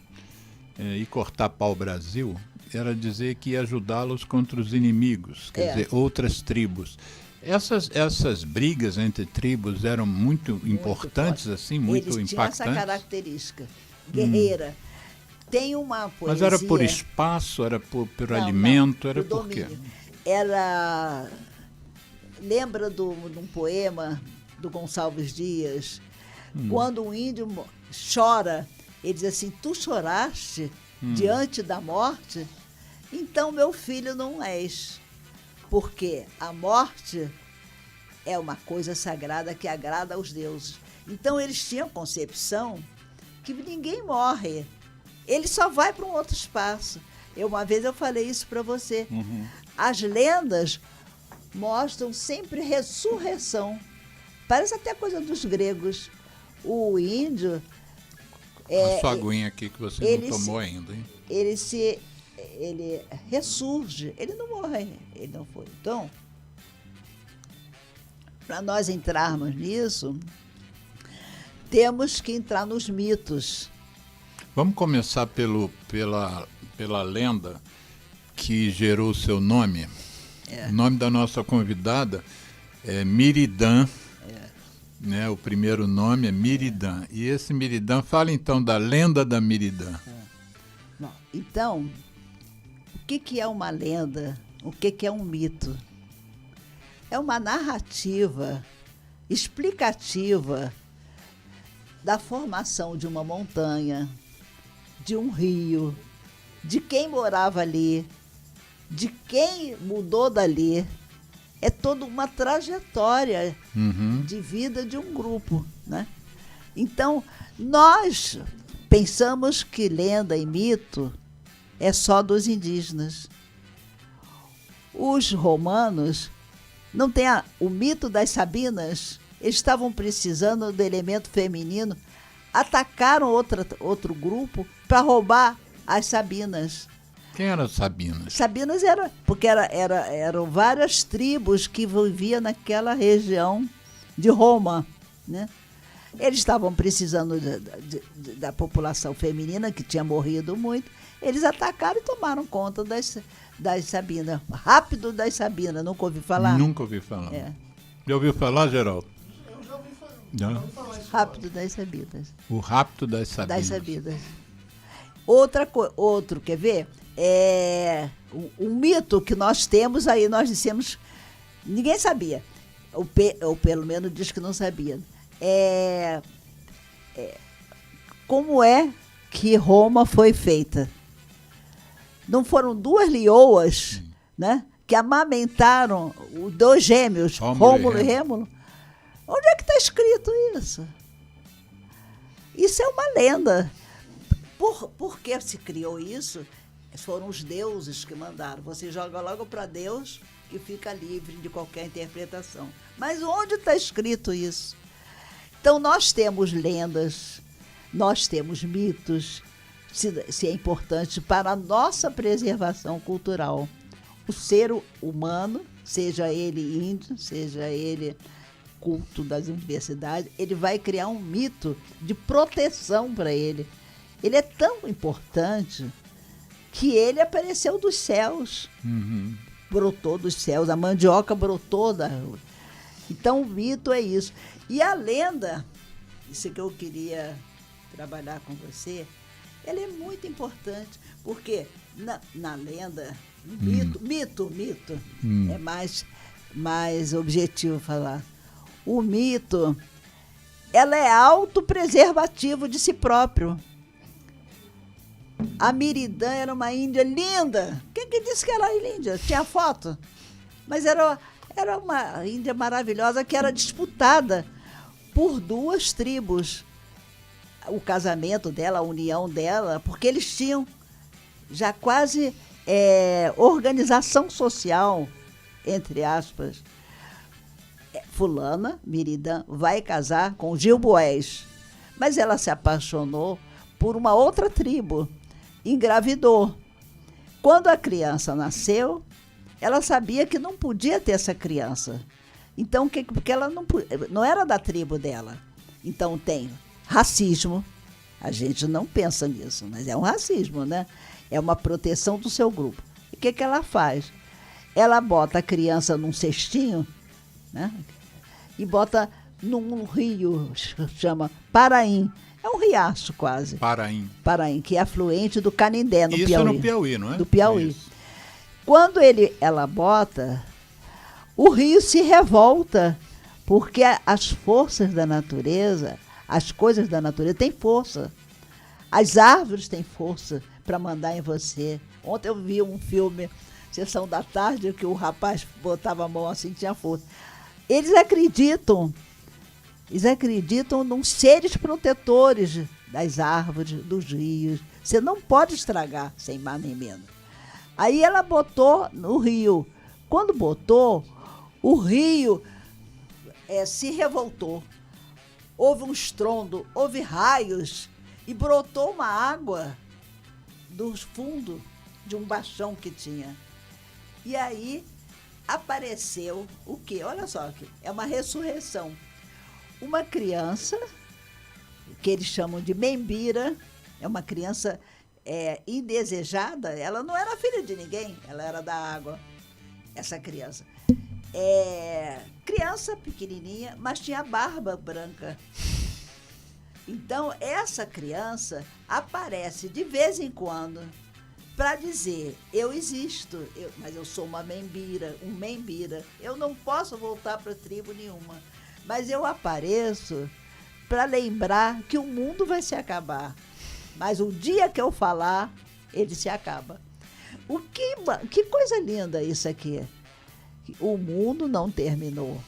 [SPEAKER 1] ir cortar pau-brasil era dizer que ia ajudá-los contra os inimigos, quer dizer, outras tribos. Essas brigas entre tribos eram muito importantes,
[SPEAKER 2] forte.
[SPEAKER 1] assim, muito
[SPEAKER 2] eles
[SPEAKER 1] impactantes?
[SPEAKER 2] Tinham essa característica guerreira. Tem uma poesia...
[SPEAKER 1] Mas era por espaço, era por alimento, era por quê?
[SPEAKER 2] Era... Lembra de um poema do Gonçalves Dias? Quando um índio chora, ele diz assim: tu choraste diante da morte? Então, meu filho, não és. Porque a morte é uma coisa sagrada que agrada aos deuses. Então, eles tinham concepção que ninguém morre. Ele só vai para um outro espaço. Uma vez eu falei isso para você. As lendas mostram sempre ressurreição. Parece até coisa dos gregos. O índio...
[SPEAKER 1] a sua aguinha aqui que você não tomou ainda, hein?
[SPEAKER 2] Ele ressurge. Ele não morre. Ele não foi. Então, para nós entrarmos nisso, temos que entrar nos mitos.
[SPEAKER 1] Vamos começar pela lenda que gerou o seu nome. O nome da nossa convidada é Miridã né? O primeiro nome é Miridã. E esse Miridã, fala então da lenda da Miridã.
[SPEAKER 2] Bom, então, o que é uma lenda? O que é um mito? É uma narrativa explicativa da formação de uma montanha, de um rio, de quem morava ali, de quem mudou dali. É toda uma trajetória de vida de um grupo, né? Então, nós pensamos que lenda e mito é só dos indígenas. Os romanos não têm o mito das Sabinas. Eles estavam precisando do elemento feminino, atacaram outro grupo para roubar as Sabinas.
[SPEAKER 1] Quem eram as Sabinas?
[SPEAKER 2] Sabinas eram várias tribos que viviam naquela região de Roma, né? Eles estavam precisando da população feminina, que tinha morrido muito. Eles atacaram e tomaram conta das Sabinas. Rápido das Sabinas, nunca ouvi falar?
[SPEAKER 1] Nunca ouvi falar.
[SPEAKER 2] É.
[SPEAKER 1] Já ouviu falar, Geraldo?
[SPEAKER 3] Eu já ouvi falar.
[SPEAKER 1] Já?
[SPEAKER 3] Já ouvi falar isso.
[SPEAKER 2] Rápido das Sabinas.
[SPEAKER 1] O Rapto das Sabinas.
[SPEAKER 2] Das Sabinas. Outro, quer ver? Um mito que nós temos aí, nós dissemos, ninguém sabia, ou pelo menos diz que não sabia. Como é que Roma foi feita? Não foram duas leoas, né, que amamentaram os dois gêmeos, Rômulo e Rêmulo? Onde é que está escrito isso? Isso é uma lenda. Por que se criou isso? Foram os deuses que mandaram. Você joga logo para Deus, que fica livre de qualquer interpretação. Mas onde está escrito isso? Então, nós temos lendas, nós temos mitos, se é importante para a nossa preservação cultural. O ser humano, seja ele índio, seja ele culto das universidades, ele vai criar um mito de proteção para ele. Ele é tão importante que ele apareceu dos céus, brotou dos céus, a mandioca brotou da rua. Então, o mito é isso. E a lenda, isso que eu queria trabalhar com você, ela é muito importante, porque na lenda, mito, é mais objetivo falar. O mito, ela é autopreservativo de si próprio. A Miridã era uma índia linda. Quem que disse que era índia? Tinha foto. Mas era uma índia maravilhosa que era disputada por duas tribos. O casamento dela, a união dela, porque eles tinham já quase organização social, entre aspas. Fulana, Miridã, vai casar com Gil Boés. Mas ela se apaixonou por uma outra tribo. Engravidou. Quando a criança nasceu, ela sabia que não podia ter essa criança. Então, porque ela não era da tribo dela. Então, tem racismo. A gente não pensa nisso, mas é um racismo, né? É uma proteção do seu grupo. E o que ela faz? Ela bota a criança num cestinho, né? E bota num rio, chama Paraim. É um riacho quase. Paraim, que é afluente do Canindé, no Piauí.
[SPEAKER 1] Isso no Piauí, não é?
[SPEAKER 2] Do Piauí.
[SPEAKER 1] Isso.
[SPEAKER 2] Quando ela bota, o rio se revolta, porque as forças da natureza, as coisas da natureza têm força. As árvores têm força para mandar em você. Ontem eu vi um filme, Sessão da Tarde, que o rapaz botava a mão assim, tinha força. Eles acreditam nos seres protetores das árvores, dos rios. Você não pode estragar, sem mais nem menos. Aí ela botou no rio. Quando botou, o rio se revoltou. Houve um estrondo, houve raios e brotou uma água do fundo de um baixão que tinha. E aí apareceu o quê? Olha só, é uma ressurreição. Uma criança, que eles chamam de Membira, é uma criança indesejada, ela não era filha de ninguém, ela era da água, essa criança. criança pequenininha, mas tinha barba branca. Então, essa criança aparece de vez em quando para dizer, eu existo, mas eu sou uma membira, um membira. Eu não posso voltar para tribo nenhuma, mas eu apareço para lembrar que o mundo vai se acabar. Mas o dia que eu falar, ele se acaba. Que coisa linda isso aqui. O mundo não terminou.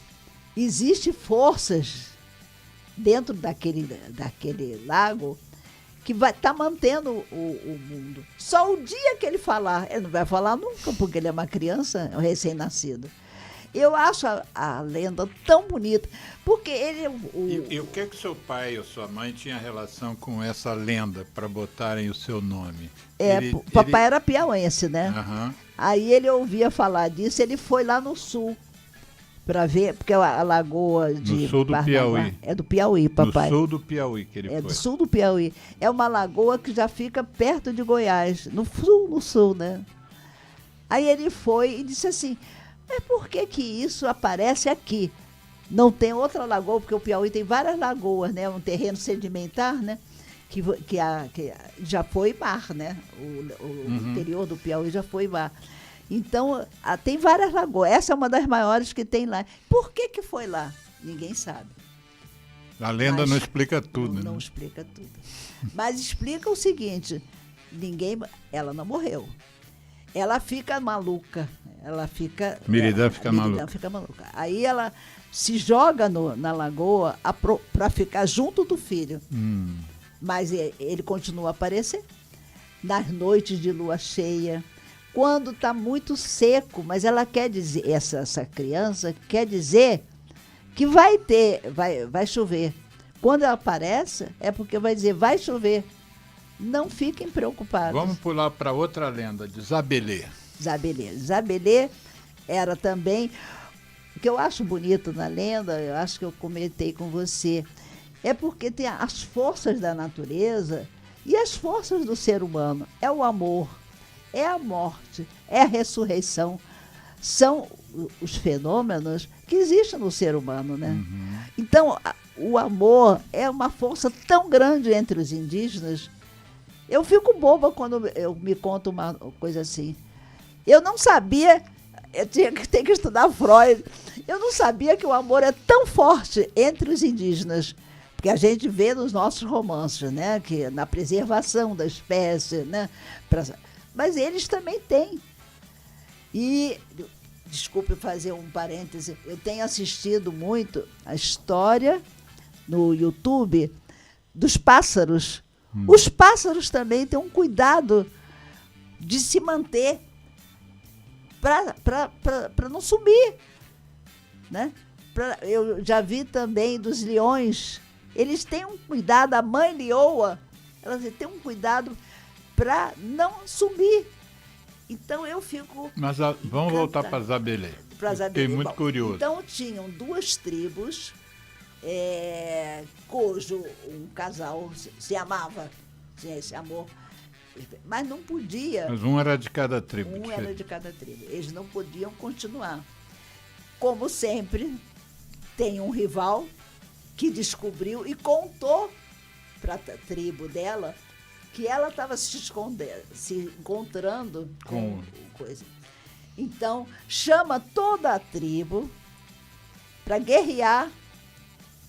[SPEAKER 2] Existem forças dentro daquele lago que vai estar mantendo o mundo. Só o dia que ele falar, ele não vai falar nunca, porque ele é uma criança, um recém-nascido. Eu acho a lenda tão bonita, porque ele...
[SPEAKER 1] E o que seu pai ou sua mãe tinha relação com essa lenda para botarem o seu nome?
[SPEAKER 2] Papai era piauense, né?
[SPEAKER 1] Uhum.
[SPEAKER 2] Aí ele ouvia falar disso, ele foi lá no sul para ver, porque a lagoa de
[SPEAKER 1] no sul do
[SPEAKER 2] Parnaguá,
[SPEAKER 1] Piauí.
[SPEAKER 2] É do Piauí, papai.
[SPEAKER 1] No sul do Piauí que ele foi.
[SPEAKER 2] É do sul do Piauí. É uma lagoa que já fica perto de Goiás, no sul, né? Aí ele foi e disse assim, mas por que isso aparece aqui? Não tem outra lagoa, porque o Piauí tem várias lagoas, né? Um terreno sedimentar, né? Que já foi mar, né? O interior do Piauí já foi mar. Então, tem várias lagoas. Essa é uma das maiores que tem lá. Por que foi lá? Ninguém sabe.
[SPEAKER 1] A lenda não explica tudo,
[SPEAKER 2] não
[SPEAKER 1] né?
[SPEAKER 2] Explica tudo. Mas explica o seguinte, ela não morreu. Ela fica maluca.
[SPEAKER 1] Miridã fica
[SPEAKER 2] maluca. Aí ela se joga na lagoa para ficar junto do filho. Mas ele continua a aparecer nas noites de lua cheia, quando está muito seco, mas ela quer dizer, essa criança quer dizer que vai chover. Quando ela aparece, é porque vai dizer, vai chover. Não fiquem preocupados.
[SPEAKER 1] Vamos pular para outra lenda, de Zabelê.
[SPEAKER 2] Zabelê era também, o que eu acho bonito na lenda, eu acho que eu comentei com você, é porque tem as forças da natureza e as forças do ser humano. É o amor, é a morte, é a ressurreição. São os fenômenos que existem no ser humano, né? Então, o amor é uma força tão grande entre os indígenas. Eu fico boba quando eu me conto uma coisa assim. Eu não sabia, eu tinha que estudar Freud, eu não sabia que o amor é tão forte entre os indígenas. Porque a gente vê nos nossos romances, né, que na preservação da espécie, né, mas eles também têm. E, desculpe fazer um parêntese, eu tenho assistido muito a história no YouTube dos pássaros. Os pássaros também têm um cuidado de se manter para não sumir, né? Eu já vi também dos leões. Eles têm um cuidado, a mãe leoa, ela tem um cuidado para não sumir. Então eu fico...
[SPEAKER 1] Mas vamos voltar para Zabelê. Fiquei muito curioso.
[SPEAKER 2] Então tinham duas tribos, cujo um casal se amava, tinha esse amor, mas não podia...
[SPEAKER 1] Mas um era de cada tribo.
[SPEAKER 2] Era de cada tribo. Eles não podiam continuar. Como sempre, tem um rival que descobriu e contou para a tribo dela que ela estava se encontrando com coisa. Então, chama toda a tribo para guerrear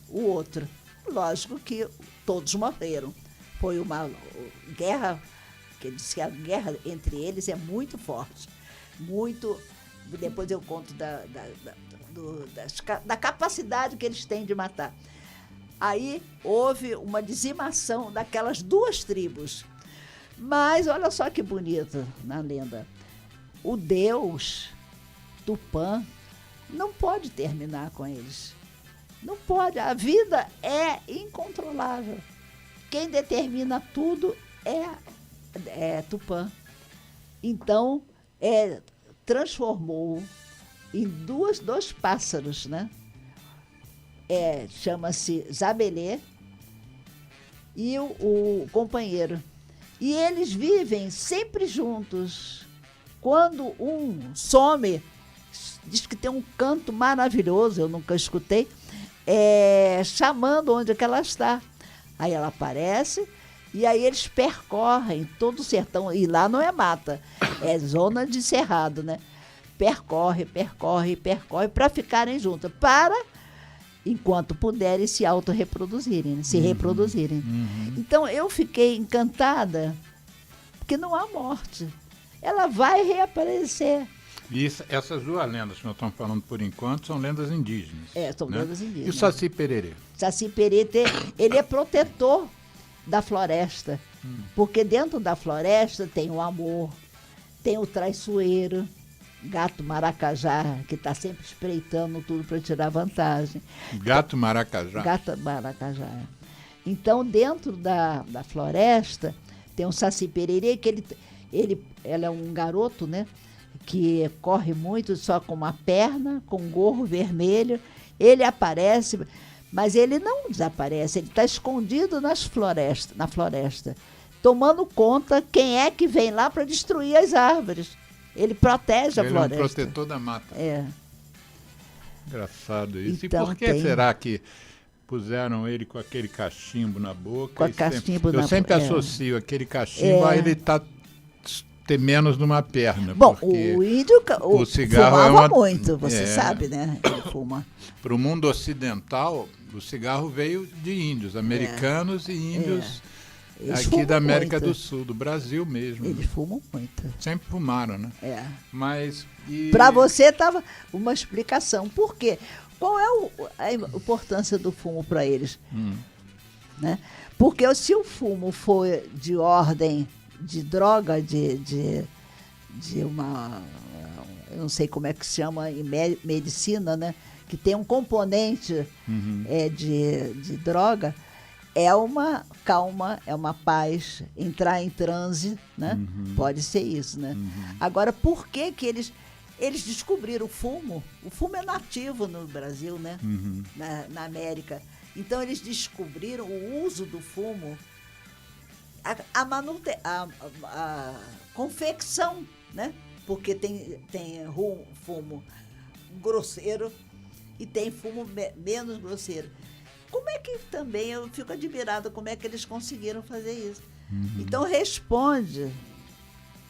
[SPEAKER 2] o outro. Lógico que todos morreram. Foi uma guerra, que diz que a guerra entre eles é muito forte. Muito. Depois eu conto da capacidade que eles têm de matar. Aí houve uma dizimação daquelas duas tribos. Mas olha só que bonito na lenda. O deus Tupã não pode terminar com eles. Não pode. A vida é incontrolável. Quem determina tudo é Tupã. Então, transformou em dois pássaros, né? Chama-se Zabelê e o companheiro. E eles vivem sempre juntos. Quando um some, diz que tem um canto maravilhoso, eu nunca escutei, chamando onde é que ela está. Aí ela aparece e aí eles percorrem todo o sertão, e lá não é mata, é zona de cerrado, né? Percorre para ficarem juntas, enquanto puderem se autorreproduzirem, né? Se reproduzirem. Então eu fiquei encantada, porque não há morte. Ela vai reaparecer.
[SPEAKER 1] E essas duas lendas que nós estamos falando por enquanto são lendas indígenas.
[SPEAKER 2] São lendas indígenas.
[SPEAKER 1] E o Saci Pererê?
[SPEAKER 2] Saci Pererê, ele é protetor da floresta, porque dentro da floresta tem o amor, tem o traiçoeiro, gato maracajá, que está sempre espreitando tudo para tirar vantagem.
[SPEAKER 1] Gato maracajá?
[SPEAKER 2] Gato maracajá. Então, dentro da floresta, tem um Saci Pererê, que ela é um garoto, né? Que corre muito, só com uma perna, com um gorro vermelho. Ele aparece, mas ele não desaparece, ele está escondido na floresta, tomando conta quem é que vem lá para destruir as árvores. Ele protege a floresta.
[SPEAKER 1] Ele é um protetor da mata. Engraçado isso.
[SPEAKER 2] Então,
[SPEAKER 1] e por que será que puseram ele com aquele cachimbo na boca?
[SPEAKER 2] Com cachimbo
[SPEAKER 1] eu sempre associo aquele cachimbo a ele ter menos numa perna.
[SPEAKER 2] Bom, o índio
[SPEAKER 1] o cigarro
[SPEAKER 2] fumava muito, você sabe, né? Ele fuma.
[SPEAKER 1] Para o mundo ocidental, o cigarro veio de índios, americanos e índios aqui da América do Sul, do Brasil mesmo.
[SPEAKER 2] Eles fumam muito.
[SPEAKER 1] Sempre fumaram, né? Mas...
[SPEAKER 2] Para você estava uma explicação. Por quê? Qual é a importância do fumo para eles? Né? Porque se o fumo for de ordem de droga, de uma... eu não sei como é que se chama em medicina, né? Que tem um componente de droga, é uma calma, é uma paz, entrar em transe, né? Pode ser isso, né? Agora, por que eles descobriram o fumo? O fumo é nativo no Brasil, né? Na América. Então, eles descobriram o uso do fumo, a confecção, né? Porque tem fumo grosseiro e tem fumo menos grosseiro. Como é que também, eu fico admirada como é que eles conseguiram fazer isso. Então, responde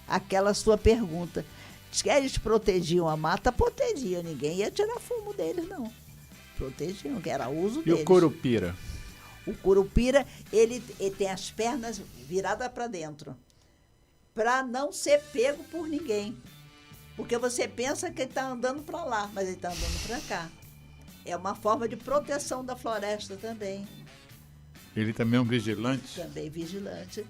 [SPEAKER 2] aquela sua pergunta. Diz que eles protegiam a mata, protegiam, ninguém ia tirar fumo deles, não. Protegiam, que era uso deles.
[SPEAKER 1] E o curupira?
[SPEAKER 2] O curupira, ele tem as pernas viradas para dentro, para não ser pego por ninguém. Porque você pensa que ele está andando para lá, mas ele está andando para cá. É uma forma de proteção da floresta também.
[SPEAKER 1] Ele também é um vigilante?
[SPEAKER 2] Também vigilante.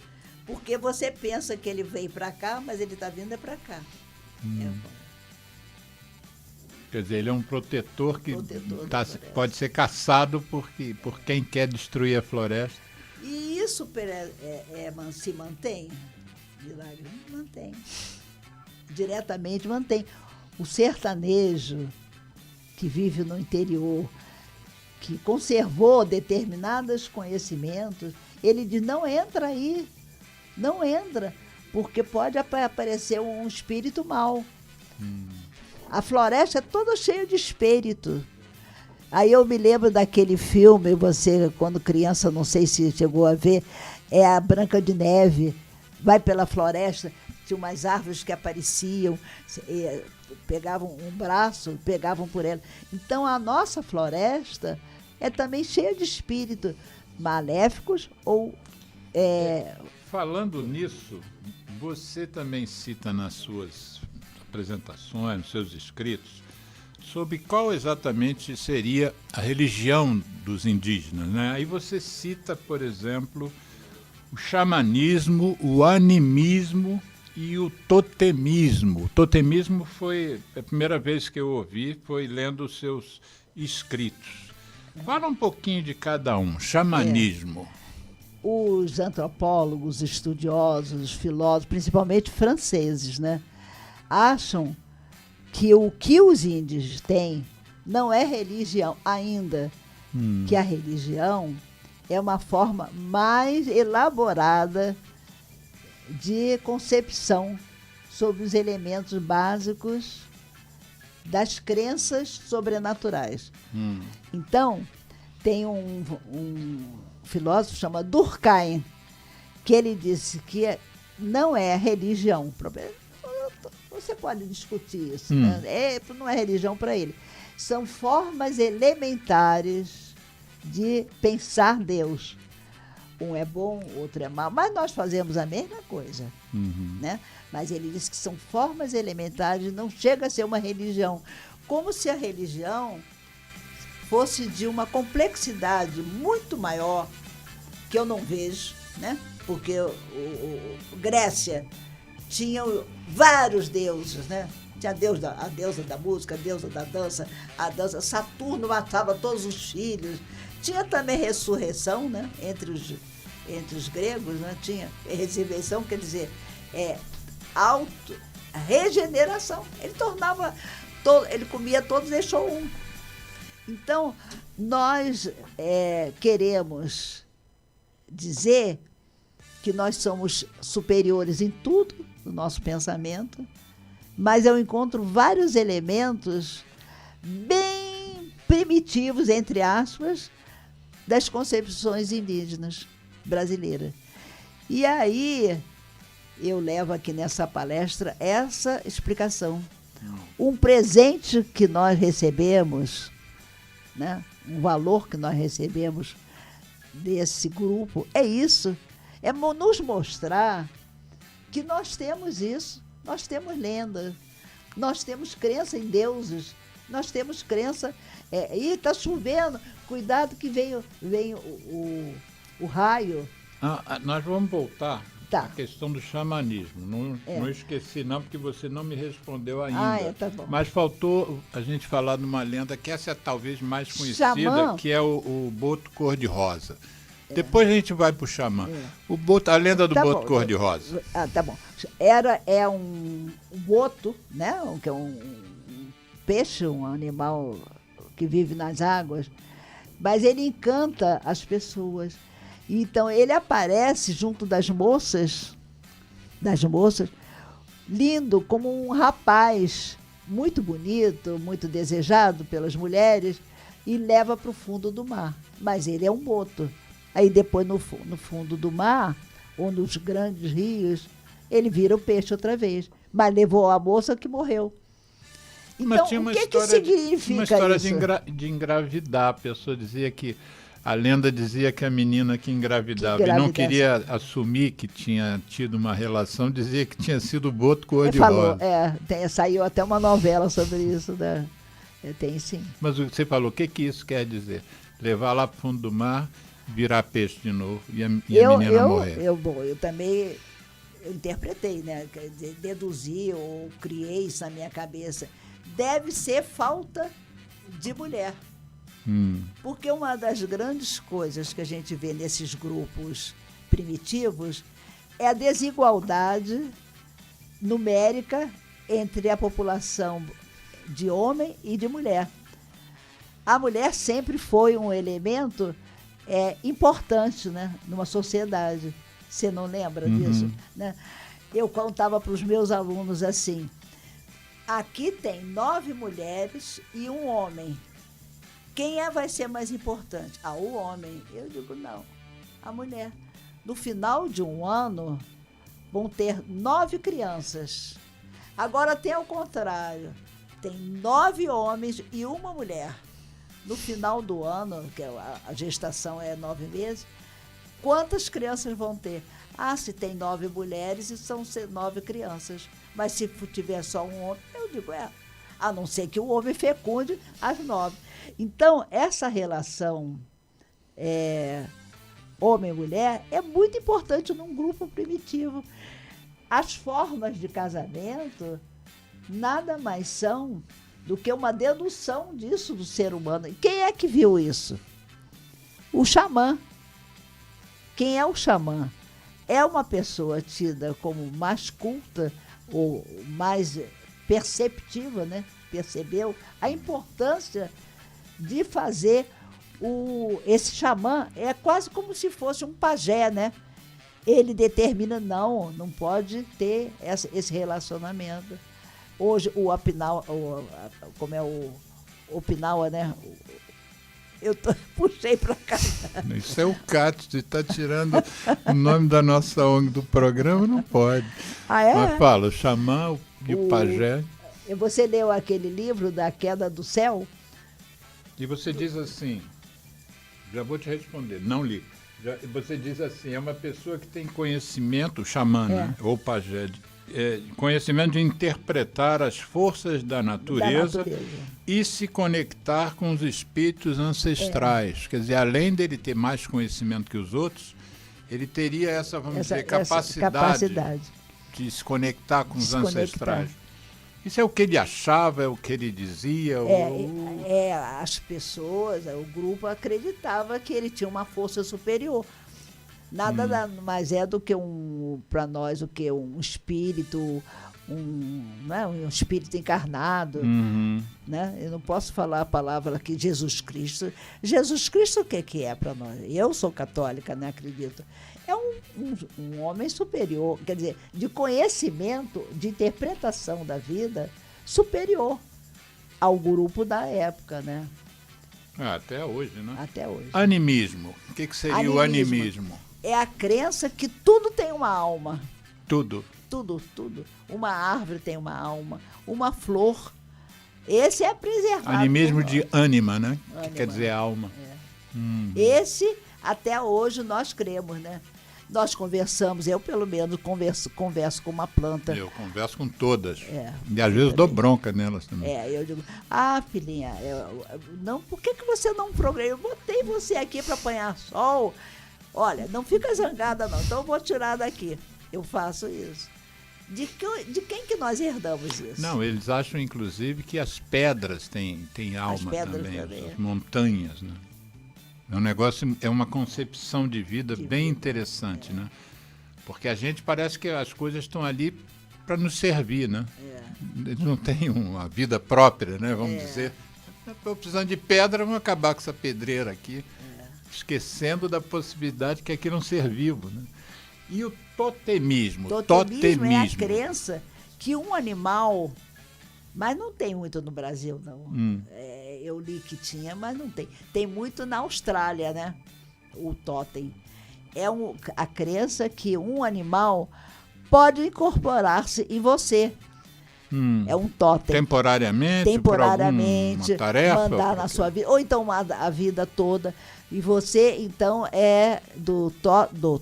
[SPEAKER 2] Porque você pensa que ele veio para cá, mas ele está vindo para cá.
[SPEAKER 1] Quer dizer, ele é um protetor que pode ser caçado por quem quer destruir a floresta.
[SPEAKER 2] E isso se mantém? Milagre, mantém. Diretamente mantém. O sertanejo que vive no interior, que conservou determinados conhecimentos, ele diz, não entra aí, não entra, porque pode aparecer um espírito mau. A floresta é toda cheia de espírito. Aí eu me lembro daquele filme, você, quando criança, não sei se chegou a ver, é a Branca de Neve, vai pela floresta, tinha umas árvores que apareciam, pegavam um braço, pegavam por ela. Então, a nossa floresta é também cheia de espíritos maléficos ou...
[SPEAKER 1] Falando nisso, você também cita nas suas apresentações, nos seus escritos, sobre qual exatamente seria a religião dos indígenas, né? Aí você cita, por exemplo, o xamanismo, o animismo e o totemismo. O totemismo foi a primeira vez que eu ouvi, foi lendo os seus escritos. Fala um pouquinho de cada um. Xamanismo.
[SPEAKER 2] Os antropólogos, estudiosos, filósofos, principalmente franceses, né, acham que o que os índios têm não é religião ainda, que a religião é uma forma mais elaborada de concepção sobre os elementos básicos das crenças sobrenaturais. Então, tem um filósofo chamado Durkheim, que ele disse que não é religião. Você pode discutir isso, né? Não é religião para ele. São formas elementares de pensar Deus. Um é bom, outro é mau, mas nós fazemos a mesma coisa. Né? Mas ele diz que são formas elementares, não chega a ser uma religião. Como se a religião fosse de uma complexidade muito maior, que eu não vejo, né? Porque Grécia tinha vários deuses, né? Tinha a deusa da música, a deusa da dança, Saturno matava todos os filhos. Tinha também ressurreição, né? Entre os gregos, né? Tinha ressurreição, quer dizer, regeneração. Ele comia todos e deixou um. Então, nós queremos dizer que nós somos superiores em tudo no nosso pensamento, mas eu encontro vários elementos bem primitivos, entre aspas, das concepções indígenas brasileiras. E aí eu levo aqui nessa palestra essa explicação. Um presente que nós recebemos, né? Um valor que nós recebemos desse grupo é isso, é nos mostrar que nós temos isso, nós temos lenda, nós temos crença em deuses, nós temos crença, está chovendo, cuidado que vem o raio.
[SPEAKER 1] Nós vamos voltar
[SPEAKER 2] à
[SPEAKER 1] questão do xamanismo, não esqueci não, porque você não me respondeu ainda.
[SPEAKER 2] Tá bom.
[SPEAKER 1] Mas faltou a gente falar de uma lenda que essa é talvez mais conhecida, que é o boto cor-de-rosa. Depois a gente vai para o xamã. A lenda do boto cor-de-rosa.
[SPEAKER 2] Tá bom. É um boto, né? Que é um peixe, um animal que vive nas águas, mas ele encanta as pessoas. Então ele aparece junto das moças, lindo, como um rapaz muito bonito, muito desejado pelas mulheres, e leva para o fundo do mar. Mas ele é um boto. Aí depois no fundo do mar, ou nos grandes rios, ele vira o peixe outra vez. Mas levou a moça que morreu. Então,
[SPEAKER 1] mas tinha
[SPEAKER 2] o que significa
[SPEAKER 1] uma história
[SPEAKER 2] isso?
[SPEAKER 1] de engravidar. A pessoa dizia que, a lenda dizia que a menina que engravidava e não queria assumir que tinha tido uma relação, dizia que tinha sido o boto cor-de-rosa.
[SPEAKER 2] Saiu até uma novela sobre isso. Né? Tem sim.
[SPEAKER 1] Mas você falou, o que isso quer dizer? Levar lá para o fundo do mar, virar peixe de novo e a menina morrer.
[SPEAKER 2] Eu também interpretei, né? Deduzi ou criei isso na minha cabeça. Deve ser falta de mulher. Porque uma das grandes coisas que a gente vê nesses grupos primitivos é a desigualdade numérica entre a população de homem e de mulher. A mulher sempre foi um elemento importante, né, numa sociedade. Você não lembra disso? Né? Eu contava para os meus alunos assim, aqui tem 9 mulheres e um homem. Quem vai ser mais importante? O homem. Eu digo, não, a mulher. No final de um ano, vão ter 9 crianças. Agora tem ao contrário, tem 9 homens e uma mulher. No final do ano, que a gestação é 9 meses, quantas crianças vão ter? Se tem 9 mulheres e são 9 crianças. Mas se tiver só um homem, eu digo, a não ser que o homem fecunde as 9. Então, essa relação homem e mulher é muito importante num grupo primitivo. As formas de casamento nada mais são do que uma dedução disso do ser humano. E quem é que viu isso? O xamã. Quem é o xamã? É uma pessoa tida como mais culta ou mais perceptiva, né? Percebeu a importância de fazer esse xamã. É quase como se fosse um pajé, né? Ele determina, não pode ter esse relacionamento. Hoje o Okinawa, como é o Okinawa, né? Puxei para cá.
[SPEAKER 1] Isso é o Cátia, você está tirando o nome da nossa ONG do programa, não pode.
[SPEAKER 2] Ah, é?
[SPEAKER 1] Mas fala, o xamã e o pajé.
[SPEAKER 2] Você leu aquele livro da Queda do Céu?
[SPEAKER 1] E você diz assim, já vou te responder, não li. Você diz assim, é uma pessoa que tem conhecimento, xamã, né? Ou pajé, conhecimento de interpretar as forças da natureza e se conectar com os espíritos ancestrais. Quer dizer, além dele ter mais conhecimento que os outros, ele teria essa, vamos dizer, capacidade de se conectar com os ancestrais. Isso é o que ele achava, é o que ele dizia?
[SPEAKER 2] As pessoas, o grupo acreditava que ele tinha uma força superior. Nada mais é do que para nós, o que um espírito, um espírito encarnado. Né? Eu não posso falar a palavra aqui, Jesus Cristo. Jesus Cristo, o que é para nós? Eu sou católica, né, acredito. É um homem superior, quer dizer, de conhecimento, de interpretação da vida superior ao grupo da época, né?
[SPEAKER 1] Até hoje, né?
[SPEAKER 2] Até hoje.
[SPEAKER 1] Animismo. O que seria o animismo?
[SPEAKER 2] É a crença que tudo tem uma alma.
[SPEAKER 1] Tudo.
[SPEAKER 2] Tudo. Uma árvore tem uma alma, uma flor. Esse é preservado.
[SPEAKER 1] Animismo de ânima, né? Que quer dizer alma.
[SPEAKER 2] Esse, até hoje, nós cremos, né? Nós conversamos, eu pelo menos converso com uma planta.
[SPEAKER 1] Eu converso com todas. E às vezes dou bronca nelas também.
[SPEAKER 2] Eu digo, filhinha, por que você não programa? Eu botei você aqui para apanhar sol. Olha, não fica zangada não, então eu vou tirar daqui. Eu faço isso. De quem que nós herdamos isso?
[SPEAKER 1] Não, eles acham inclusive que as pedras têm alma também, as montanhas, né? É um negócio, é uma concepção de vida bem interessante, né? Porque a gente parece que as coisas estão ali para nos servir, né? Eles não têm uma vida própria, né? Vamos dizer. Estou precisando de pedra, vamos acabar com essa pedreira aqui. Esquecendo da possibilidade que aquilo é um ser vivo, né? E o totemismo?
[SPEAKER 2] Totemismo é a crença que um animal, mas não tem muito no Brasil, não. Eu li que tinha, mas não tem. Tem muito na Austrália, né? O totem. É a crença que um animal pode incorporar-se em você. É um totem.
[SPEAKER 1] Temporariamente, por alguma tarefa?
[SPEAKER 2] Mandar na sua vida, ou então a vida toda. E você, então, é do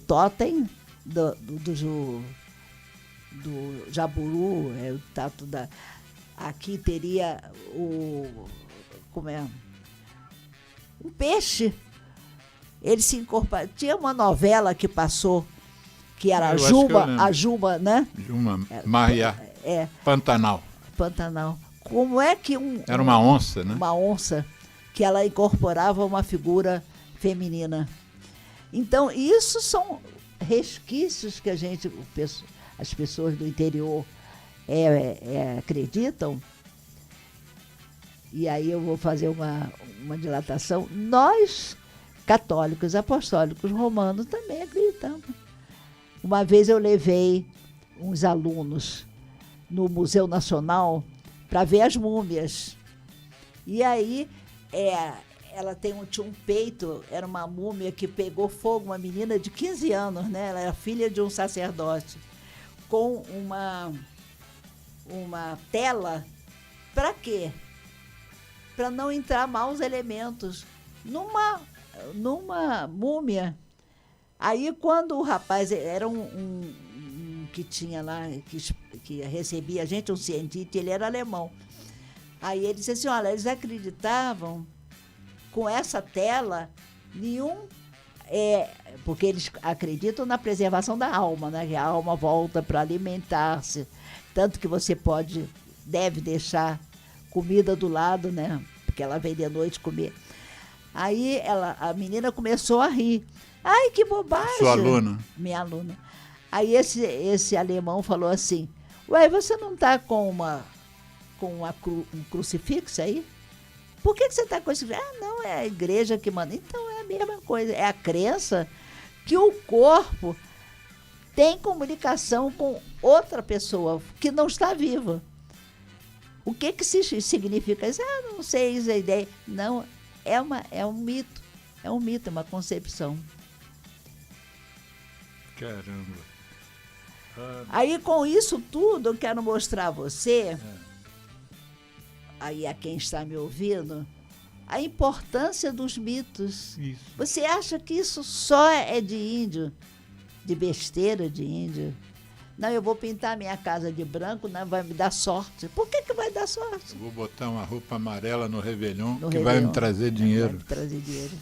[SPEAKER 2] totem, do jaburu, o tato da... Aqui teria um peixe. Ele se incorpora. Tinha uma novela que passou, que era a Juba, né?
[SPEAKER 1] Juma, Maria, Pantanal.
[SPEAKER 2] Como é que
[SPEAKER 1] era uma onça, né?
[SPEAKER 2] Uma onça, que ela incorporava uma figura feminina. Então, isso são resquícios que as pessoas do interior acreditam. E aí eu vou fazer uma dilatação. Nós, católicos, apostólicos, romanos, também acreditamos. Uma vez eu levei uns alunos no Museu Nacional para ver as múmias. E aí ela tinha um peito, era uma múmia que pegou fogo, uma menina de 15 anos, né? Ela era filha de um sacerdote, com uma tela. Para quê? Para não entrar maus elementos numa múmia. Aí, quando o rapaz era um que tinha lá, que recebia a gente, um cientista, ele era alemão. Aí ele disse assim, olha, eles acreditavam com essa tela porque eles acreditam na preservação da alma, né? Que a alma volta para alimentar-se. Tanto que você deve deixar comida do lado, né? Porque ela vem de noite comer. Aí a menina começou a rir. Ai, que bobagem!
[SPEAKER 1] Sua aluna?
[SPEAKER 2] Minha aluna. Aí esse alemão falou assim, ué, você não está com um crucifixo aí? Por que você está com esse... não, é a igreja que manda. Então é a mesma coisa. É a crença que o corpo tem comunicação com outra pessoa que não está viva. O que significa isso? Não sei, isso é ideia. Não, é um mito. É um mito, é uma concepção.
[SPEAKER 1] Caramba.
[SPEAKER 2] Aí, com isso tudo, eu quero mostrar a você, aí a quem está me ouvindo, a importância dos mitos.
[SPEAKER 1] Isso.
[SPEAKER 2] Você acha que isso só é de índio? De besteira de índio? Não, eu vou pintar minha casa de branco, não vai me dar sorte. Por que vai dar sorte?
[SPEAKER 1] Eu vou botar uma roupa amarela no Réveillon,
[SPEAKER 2] No
[SPEAKER 1] que
[SPEAKER 2] Réveillon.
[SPEAKER 1] vai me trazer dinheiro.
[SPEAKER 2] Vai me trazer dinheiro.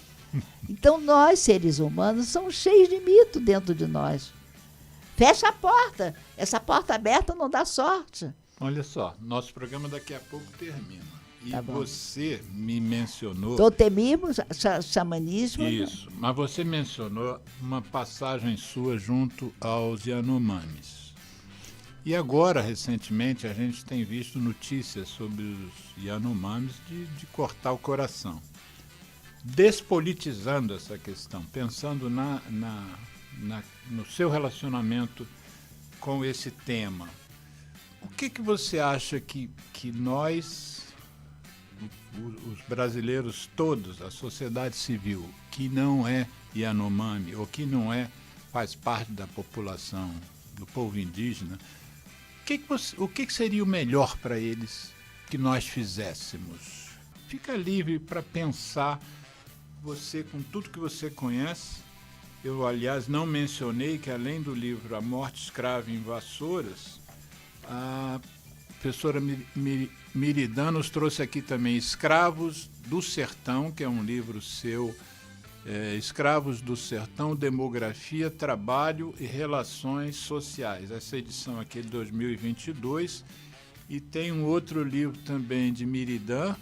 [SPEAKER 2] Então, nós, seres humanos, somos cheios de mito dentro de nós. Fecha a porta. Essa porta aberta não dá sorte.
[SPEAKER 1] Olha só, nosso programa daqui a pouco termina. E
[SPEAKER 2] Tá bom.
[SPEAKER 1] você me mencionou...
[SPEAKER 2] Totemismo, xamanismo.
[SPEAKER 1] Isso, mas você mencionou uma passagem sua junto aos Yanomamis. E agora, recentemente, a gente tem visto notícias sobre os Yanomamis de cortar o coração. Despolitizando essa questão, pensando no seu relacionamento com esse tema. O que você acha que nós, os brasileiros todos, a sociedade civil, que não é Yanomami, ou que não faz parte da população, do povo indígena, o que seria o melhor para eles que nós fizéssemos? Fica livre para pensar, você, com tudo que você conhece. Eu, aliás, não mencionei que, além do livro A Morte Escrava em Vassouras, a professora Miridã nos trouxe aqui também Escravos do Sertão, que é um livro seu, Escravos do Sertão, Demografia, Trabalho e Relações Sociais. Essa edição aqui é de 2022. E tem um outro livro também de Miridã,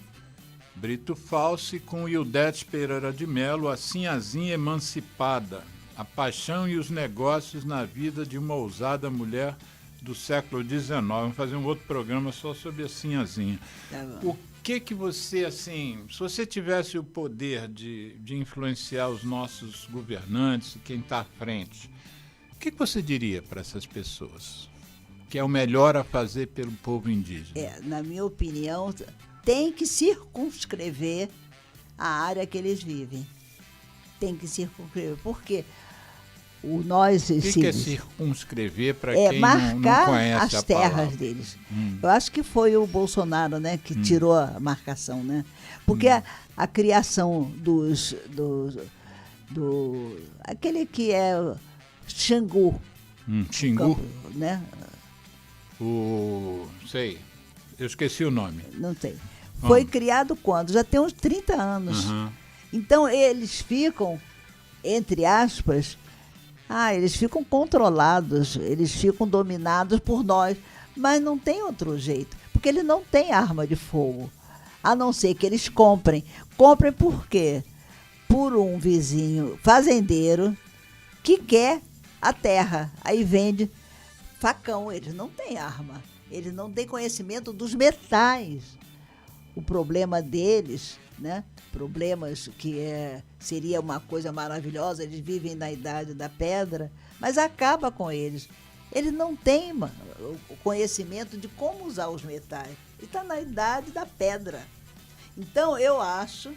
[SPEAKER 1] Brito Falsi, com Ildete Pereira de Melo, A Sinhazinha Emancipada, a paixão e os negócios na vida de uma ousada mulher do século XIX. Vamos fazer um outro programa só sobre a Sinhazinha.
[SPEAKER 2] Tá bom.
[SPEAKER 1] O que você, assim, se você tivesse o poder de influenciar os nossos governantes, quem está à frente, o que você diria para essas pessoas? Que é o melhor a fazer pelo povo indígena?
[SPEAKER 2] Na minha opinião, tem que circunscrever a área que eles vivem. Tem que circunscrever. Por quê? Nós,
[SPEAKER 1] o que é circunscrever para quem
[SPEAKER 2] marcar
[SPEAKER 1] não conhece
[SPEAKER 2] as
[SPEAKER 1] a
[SPEAKER 2] terras
[SPEAKER 1] palavra
[SPEAKER 2] deles. Eu acho que foi o Bolsonaro, né, que tirou a marcação, né? Porque a criação aquele que é Xingu,
[SPEAKER 1] Xingu,
[SPEAKER 2] né?
[SPEAKER 1] Sei, eu esqueci o nome.
[SPEAKER 2] Não tem. Foi criado quando? Já tem uns 30 anos.
[SPEAKER 1] Uhum.
[SPEAKER 2] Então eles ficam, entre aspas, eles ficam controlados, eles ficam dominados por nós, mas não tem outro jeito, porque eles não têm arma de fogo, a não ser que eles comprem. Comprem por quê? Por um vizinho fazendeiro que quer a terra, aí vende facão. Eles não têm arma, eles não têm conhecimento dos metais. O problema deles, né? Problemas que seria uma coisa maravilhosa, eles vivem na idade da pedra, mas acaba com eles. Eles não têm o conhecimento de como usar os metais. Ele está na idade da pedra. Então, eu acho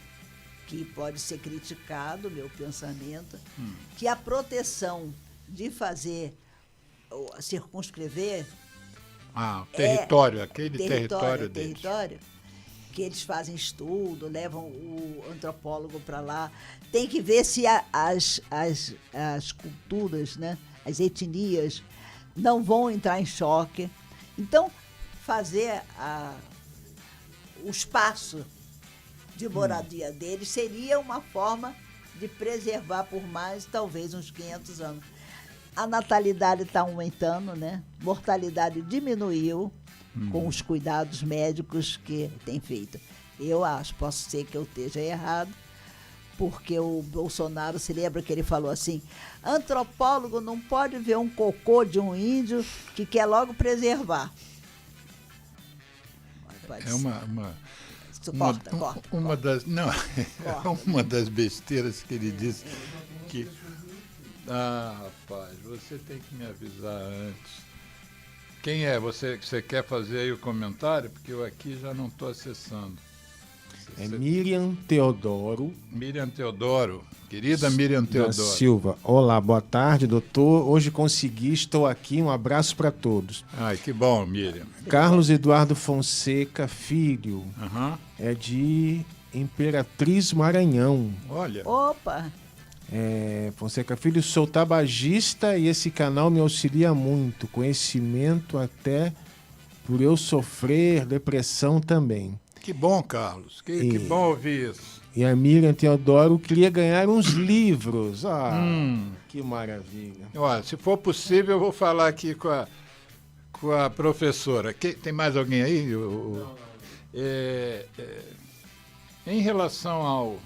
[SPEAKER 2] que pode ser criticado o meu pensamento, que a proteção de fazer, circunscrever...
[SPEAKER 1] o território, aquele território deles.
[SPEAKER 2] Território, que eles fazem estudo, levam o antropólogo para lá, tem que ver se as culturas, né, as etnias, não vão entrar em choque. Então, fazer o espaço de moradia deles seria uma forma de preservar por mais, talvez, uns 500 anos. A natalidade está aumentando, né? Mortalidade diminuiu com os cuidados médicos que tem feito. Eu acho, posso ser que eu esteja errado, porque o Bolsonaro, se lembra que ele falou assim, antropólogo não pode ver um cocô de um índio que quer logo preservar.
[SPEAKER 1] É uma das besteiras que ele disse que... rapaz, você tem que me avisar antes. Quem é? Você quer fazer aí o comentário? Porque eu aqui já não estou acessando.
[SPEAKER 3] É Miriam Teodoro.
[SPEAKER 1] Miriam Teodoro. Querida Miriam
[SPEAKER 3] Da
[SPEAKER 1] Teodoro.
[SPEAKER 3] Silva. Olá, boa tarde, doutor. Hoje consegui, estou aqui. Um abraço para todos.
[SPEAKER 1] Ai, que bom, Miriam.
[SPEAKER 3] Carlos Eduardo Fonseca Filho.
[SPEAKER 1] Aham.
[SPEAKER 3] É de Imperatriz Maranhão.
[SPEAKER 1] Olha.
[SPEAKER 2] Opa!
[SPEAKER 3] Fonseca Filho, sou tabagista e esse canal me auxilia muito. Conhecimento até por eu sofrer depressão também.
[SPEAKER 1] Que bom, Carlos. Que bom ouvir isso.
[SPEAKER 3] E a Miriam Teodoro queria ganhar uns livros. Que maravilha.
[SPEAKER 1] Olha, se for possível, eu vou falar aqui com a professora. Tem mais alguém aí? Não. Em relação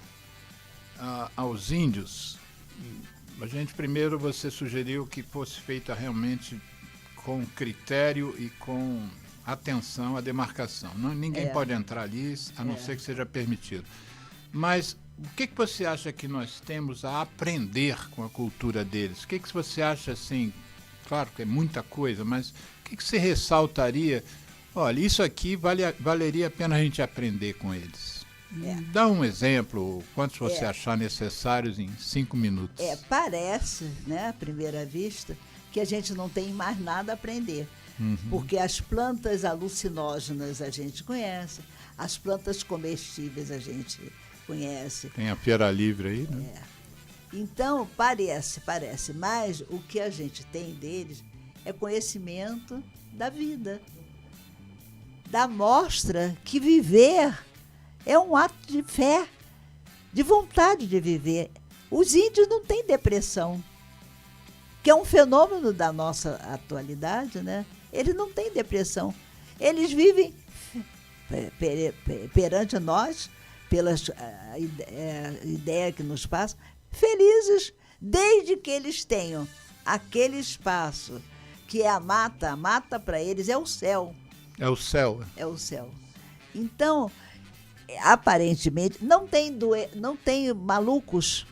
[SPEAKER 1] aos índios, primeiro você sugeriu que fosse feita realmente com critério e com atenção à demarcação. Ninguém pode entrar ali, a não ser que seja permitido. Mas o que você acha que nós temos a aprender com a cultura deles? O que você acha, assim, claro que é muita coisa, mas o que você ressaltaria? Olha, isso aqui valeria a pena a gente aprender com eles. Dá um exemplo, quantos você achar necessários em 5 minutos.
[SPEAKER 2] Parece, né, à primeira vista, que a gente não tem mais nada a aprender. Porque as plantas alucinógenas a gente conhece, as plantas comestíveis a gente conhece.
[SPEAKER 1] Tem a Feira Livre aí, né?
[SPEAKER 2] Então, parece, mas o que a gente tem deles é conhecimento da vida. Da mostra que viver é um ato de fé, de vontade de viver. Os índios não têm depressão, que é um fenômeno da nossa atualidade, né? Eles não têm depressão. Eles vivem perante nós, pela ideia que nos passa, felizes, desde que eles tenham aquele espaço que é a mata para eles é o céu.
[SPEAKER 1] É o céu.
[SPEAKER 2] É o céu. Então, aparentemente, não tem malucos,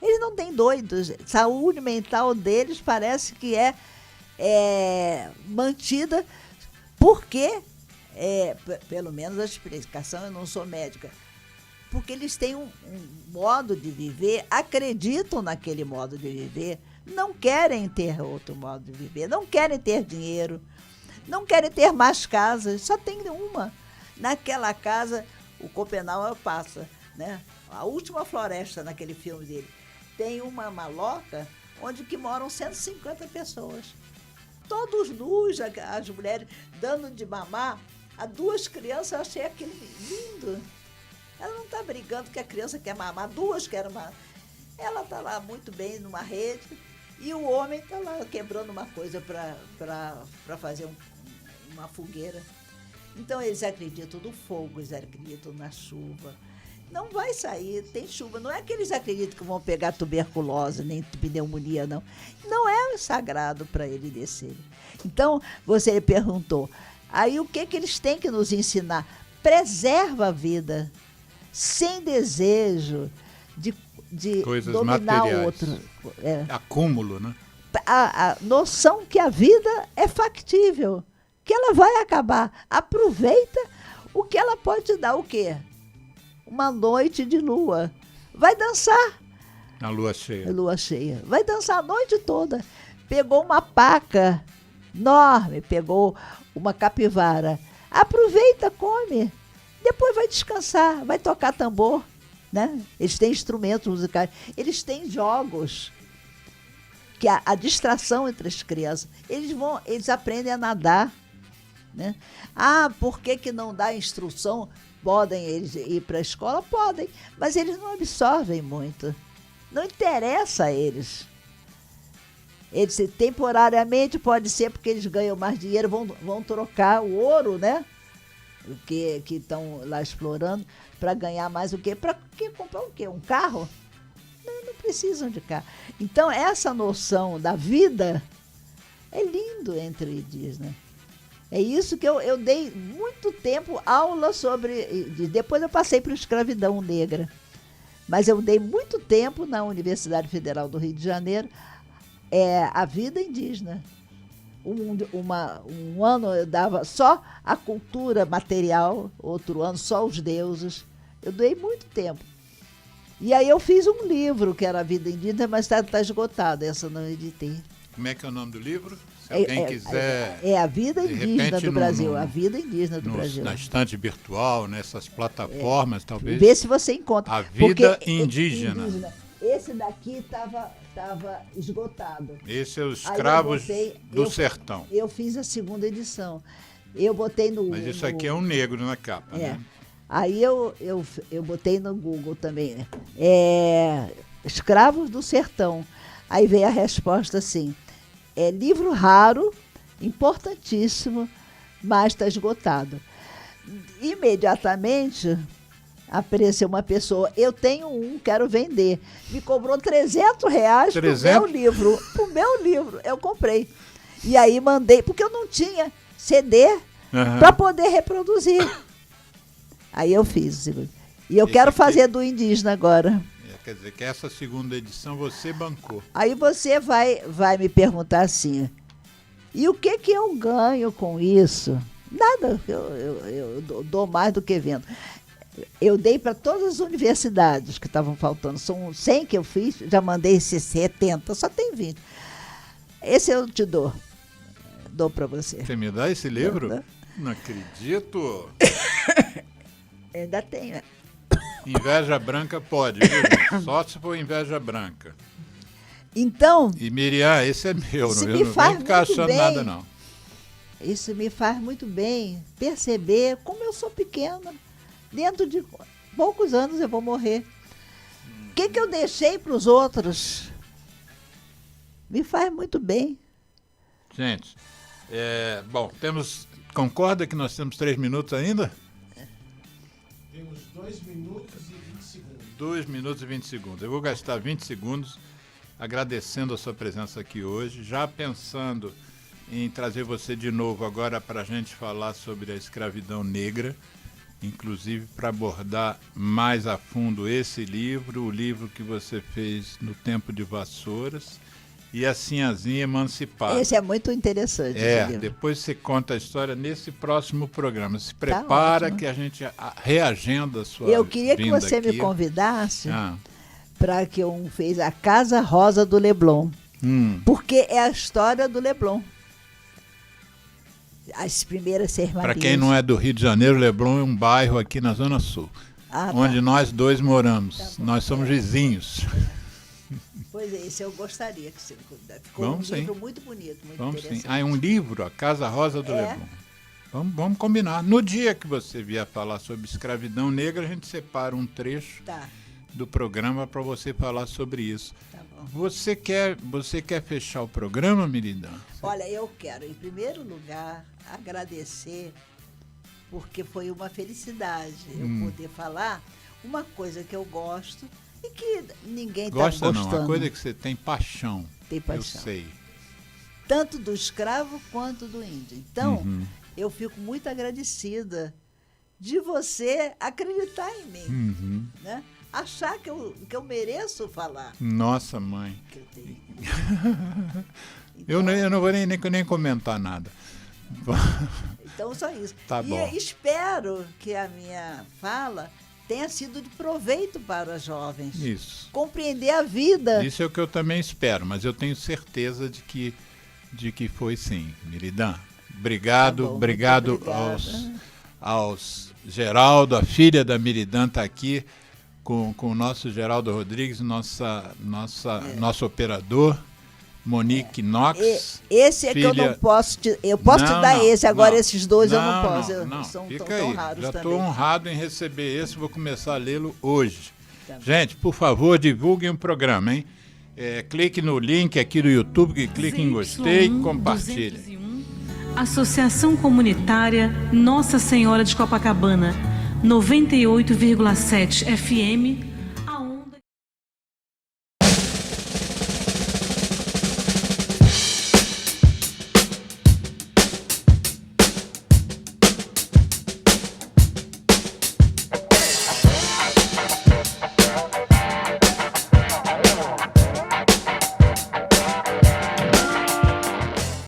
[SPEAKER 2] eles não têm doidos. Saúde mental deles parece que é mantida porque, pelo menos a explicação, eu não sou médica, porque eles têm um modo de viver, acreditam naquele modo de viver, não querem ter outro modo de viver, não querem ter dinheiro, não querem ter mais casas, só tem uma. Naquela casa, o Copenau passa, né? A última floresta naquele filme dele. Tem uma maloca onde que moram 150 pessoas. Todos nus, as mulheres dando de mamar a 2 crianças, eu achei aquilo lindo. Ela não está brigando que a criança quer mamar, 2 querem mamar. Ela está lá muito bem numa rede e o homem está lá quebrando uma coisa para fazer uma fogueira. Então eles acreditam no fogo, eles acreditam na chuva. Não vai sair, tem chuva. Não é que eles acreditam que vão pegar tuberculose, nem pneumonia, não. Não é sagrado para eles descerem. Então, você perguntou, aí o que eles têm que nos ensinar? Preserva a vida, sem desejo de
[SPEAKER 1] coisas
[SPEAKER 2] dominar
[SPEAKER 1] materiais.
[SPEAKER 2] o outro.
[SPEAKER 1] Acúmulo, né?
[SPEAKER 2] A noção que a vida é factível, que ela vai acabar. Aproveita o que ela pode te dar, o quê? Uma noite de lua. Vai dançar.
[SPEAKER 1] Na lua cheia.
[SPEAKER 2] Lua cheia. Vai dançar a noite toda. Pegou uma paca enorme, pegou uma capivara. Aproveita, come. Depois vai descansar, vai tocar tambor, né? Eles têm instrumentos musicais, eles têm jogos, que a distração entre as crianças. Eles aprendem a nadar, né? Por que não dá instrução? Podem eles ir para a escola? Podem, mas eles não absorvem muito. Não interessa a eles. Eles, temporariamente, pode ser porque eles ganham mais dinheiro, vão trocar o ouro, né? Que estão lá explorando, para ganhar mais o quê? Para comprar o quê? Um carro? Não precisam de carro. Então, essa noção da vida é lindo entre indígenas. É isso que eu dei muito tempo aula sobre. Depois eu passei para a escravidão negra. Mas eu dei muito tempo na Universidade Federal do Rio de Janeiro a vida indígena. Um ano eu dava só a cultura material, outro ano só os deuses. Eu doei muito tempo. E aí eu fiz um livro, que era A Vida Indígena, mas está esgotado, essa não editei.
[SPEAKER 1] Como é que é o nome do livro? Se alguém quiser...
[SPEAKER 2] É A Vida Indígena do Brasil, A Vida Indígena do Brasil.
[SPEAKER 1] Na estante virtual, nessas plataformas, talvez.
[SPEAKER 2] Vê se você encontra.
[SPEAKER 1] A Vida Indígena.
[SPEAKER 2] Esse daqui estava esgotado.
[SPEAKER 1] Esse é Os Escravos do Sertão.
[SPEAKER 2] Eu fiz a segunda edição. Eu botei no...
[SPEAKER 1] Mas isso aqui é um negro na capa, né?
[SPEAKER 2] Aí eu botei no Google também, né? Escravos do Sertão. Aí veio a resposta assim, livro raro, importantíssimo, mas está esgotado. Imediatamente apareceu uma pessoa, eu tenho quero vender. Me cobrou R$300 pro meu livro. Eu comprei. E aí mandei, porque eu não tinha CD para poder reproduzir. Aí eu fiz. E eu quero fazer do indígena agora.
[SPEAKER 1] Quer dizer, que essa segunda edição você bancou.
[SPEAKER 2] Aí você vai me perguntar assim, e o que eu ganho com isso? Nada, eu dou mais do que vendo. Eu dei para todas as universidades que estavam faltando. São 100 que eu fiz, já mandei esses 70, só tem 20. Esse eu te dou. Dou para você.
[SPEAKER 1] Você me dá esse livro? Não acredito.
[SPEAKER 2] Ainda tem, né?
[SPEAKER 1] Inveja branca pode, viu? Só se for inveja branca.
[SPEAKER 2] Então...
[SPEAKER 1] E Miriam, esse é meu,
[SPEAKER 2] eu
[SPEAKER 1] não vem ficar achando nada, não.
[SPEAKER 2] Isso me faz muito bem perceber como eu sou pequena. Dentro de poucos anos eu vou morrer. O que eu deixei para os outros? Me faz muito bem.
[SPEAKER 1] Gente, bom, concorda que nós temos 3 minutos ainda?
[SPEAKER 3] Temos 2 minutos e 20 segundos.
[SPEAKER 1] 2 minutos e 20 segundos. Eu vou gastar 20 segundos agradecendo a sua presença aqui hoje, já pensando em trazer você de novo agora para a gente falar sobre a escravidão negra, inclusive para abordar mais a fundo esse livro, o livro que você fez no Tempo de Vassouras, e a Sinhazinha Emancipada.
[SPEAKER 2] Esse é muito interessante.
[SPEAKER 1] Depois você conta a história nesse próximo programa. Se prepara que a gente reagenda a sua
[SPEAKER 2] Eu queria que você
[SPEAKER 1] aqui.
[SPEAKER 2] Me convidasse para que eu fez a Casa Rosa do Leblon. Porque é a história do Leblon. As primeiras sermarias.
[SPEAKER 1] Para quem não é do Rio de Janeiro, Leblon é um bairro aqui na Zona Sul, onde nós dois moramos. Nós somos vizinhos.
[SPEAKER 2] Pois é, esse eu gostaria que você me convidasse. Ficou livro muito bonito, muito interessante.
[SPEAKER 1] Sim. Um livro, A Casa Rosa do Leblon. Vamos combinar. No dia que você vier falar sobre escravidão negra, a gente separa um trecho do programa para você falar sobre isso. Tá bom. Você quer fechar o programa, Miriam?
[SPEAKER 2] Olha, eu quero, em primeiro lugar, agradecer, porque foi uma felicidade eu poder falar uma coisa que eu gosto e que ninguém está gostando.
[SPEAKER 1] Gosta não, uma coisa que você tem paixão.
[SPEAKER 2] Tem paixão.
[SPEAKER 1] Eu sei.
[SPEAKER 2] Tanto do escravo quanto do índio. Então, eu fico muito agradecida de você acreditar em mim, né? Achar que eu mereço falar.
[SPEAKER 1] Nossa, mãe.
[SPEAKER 2] Que eu tenho.
[SPEAKER 1] Então, eu não vou nem comentar nada.
[SPEAKER 2] Então, só isso.
[SPEAKER 1] Tá bom.
[SPEAKER 2] E espero que a minha fala tenha sido de proveito para os jovens.
[SPEAKER 1] Isso.
[SPEAKER 2] Compreender a vida.
[SPEAKER 1] Isso é o que eu também espero, mas eu tenho certeza de que foi sim, Miriam. Obrigado, obrigado aos Geraldo, a filha da Miriam está aqui com o nosso Geraldo Rodrigues, nosso operador, Monique Knox.
[SPEAKER 2] Esse é filha... que eu não posso eu posso te dar esse, agora esses dois eu não posso.
[SPEAKER 1] Não,
[SPEAKER 2] são
[SPEAKER 1] fica
[SPEAKER 2] tão
[SPEAKER 1] aí.
[SPEAKER 2] raros
[SPEAKER 1] já
[SPEAKER 2] também.
[SPEAKER 1] Estou honrado em receber esse, vou começar a lê-lo hoje. Tá. Gente, por favor, divulguem o programa, hein? Clique no link aqui do YouTube, clique em gostei e compartilhe.
[SPEAKER 4] 201, Associação Comunitária Nossa Senhora de Copacabana, 98,7 FM,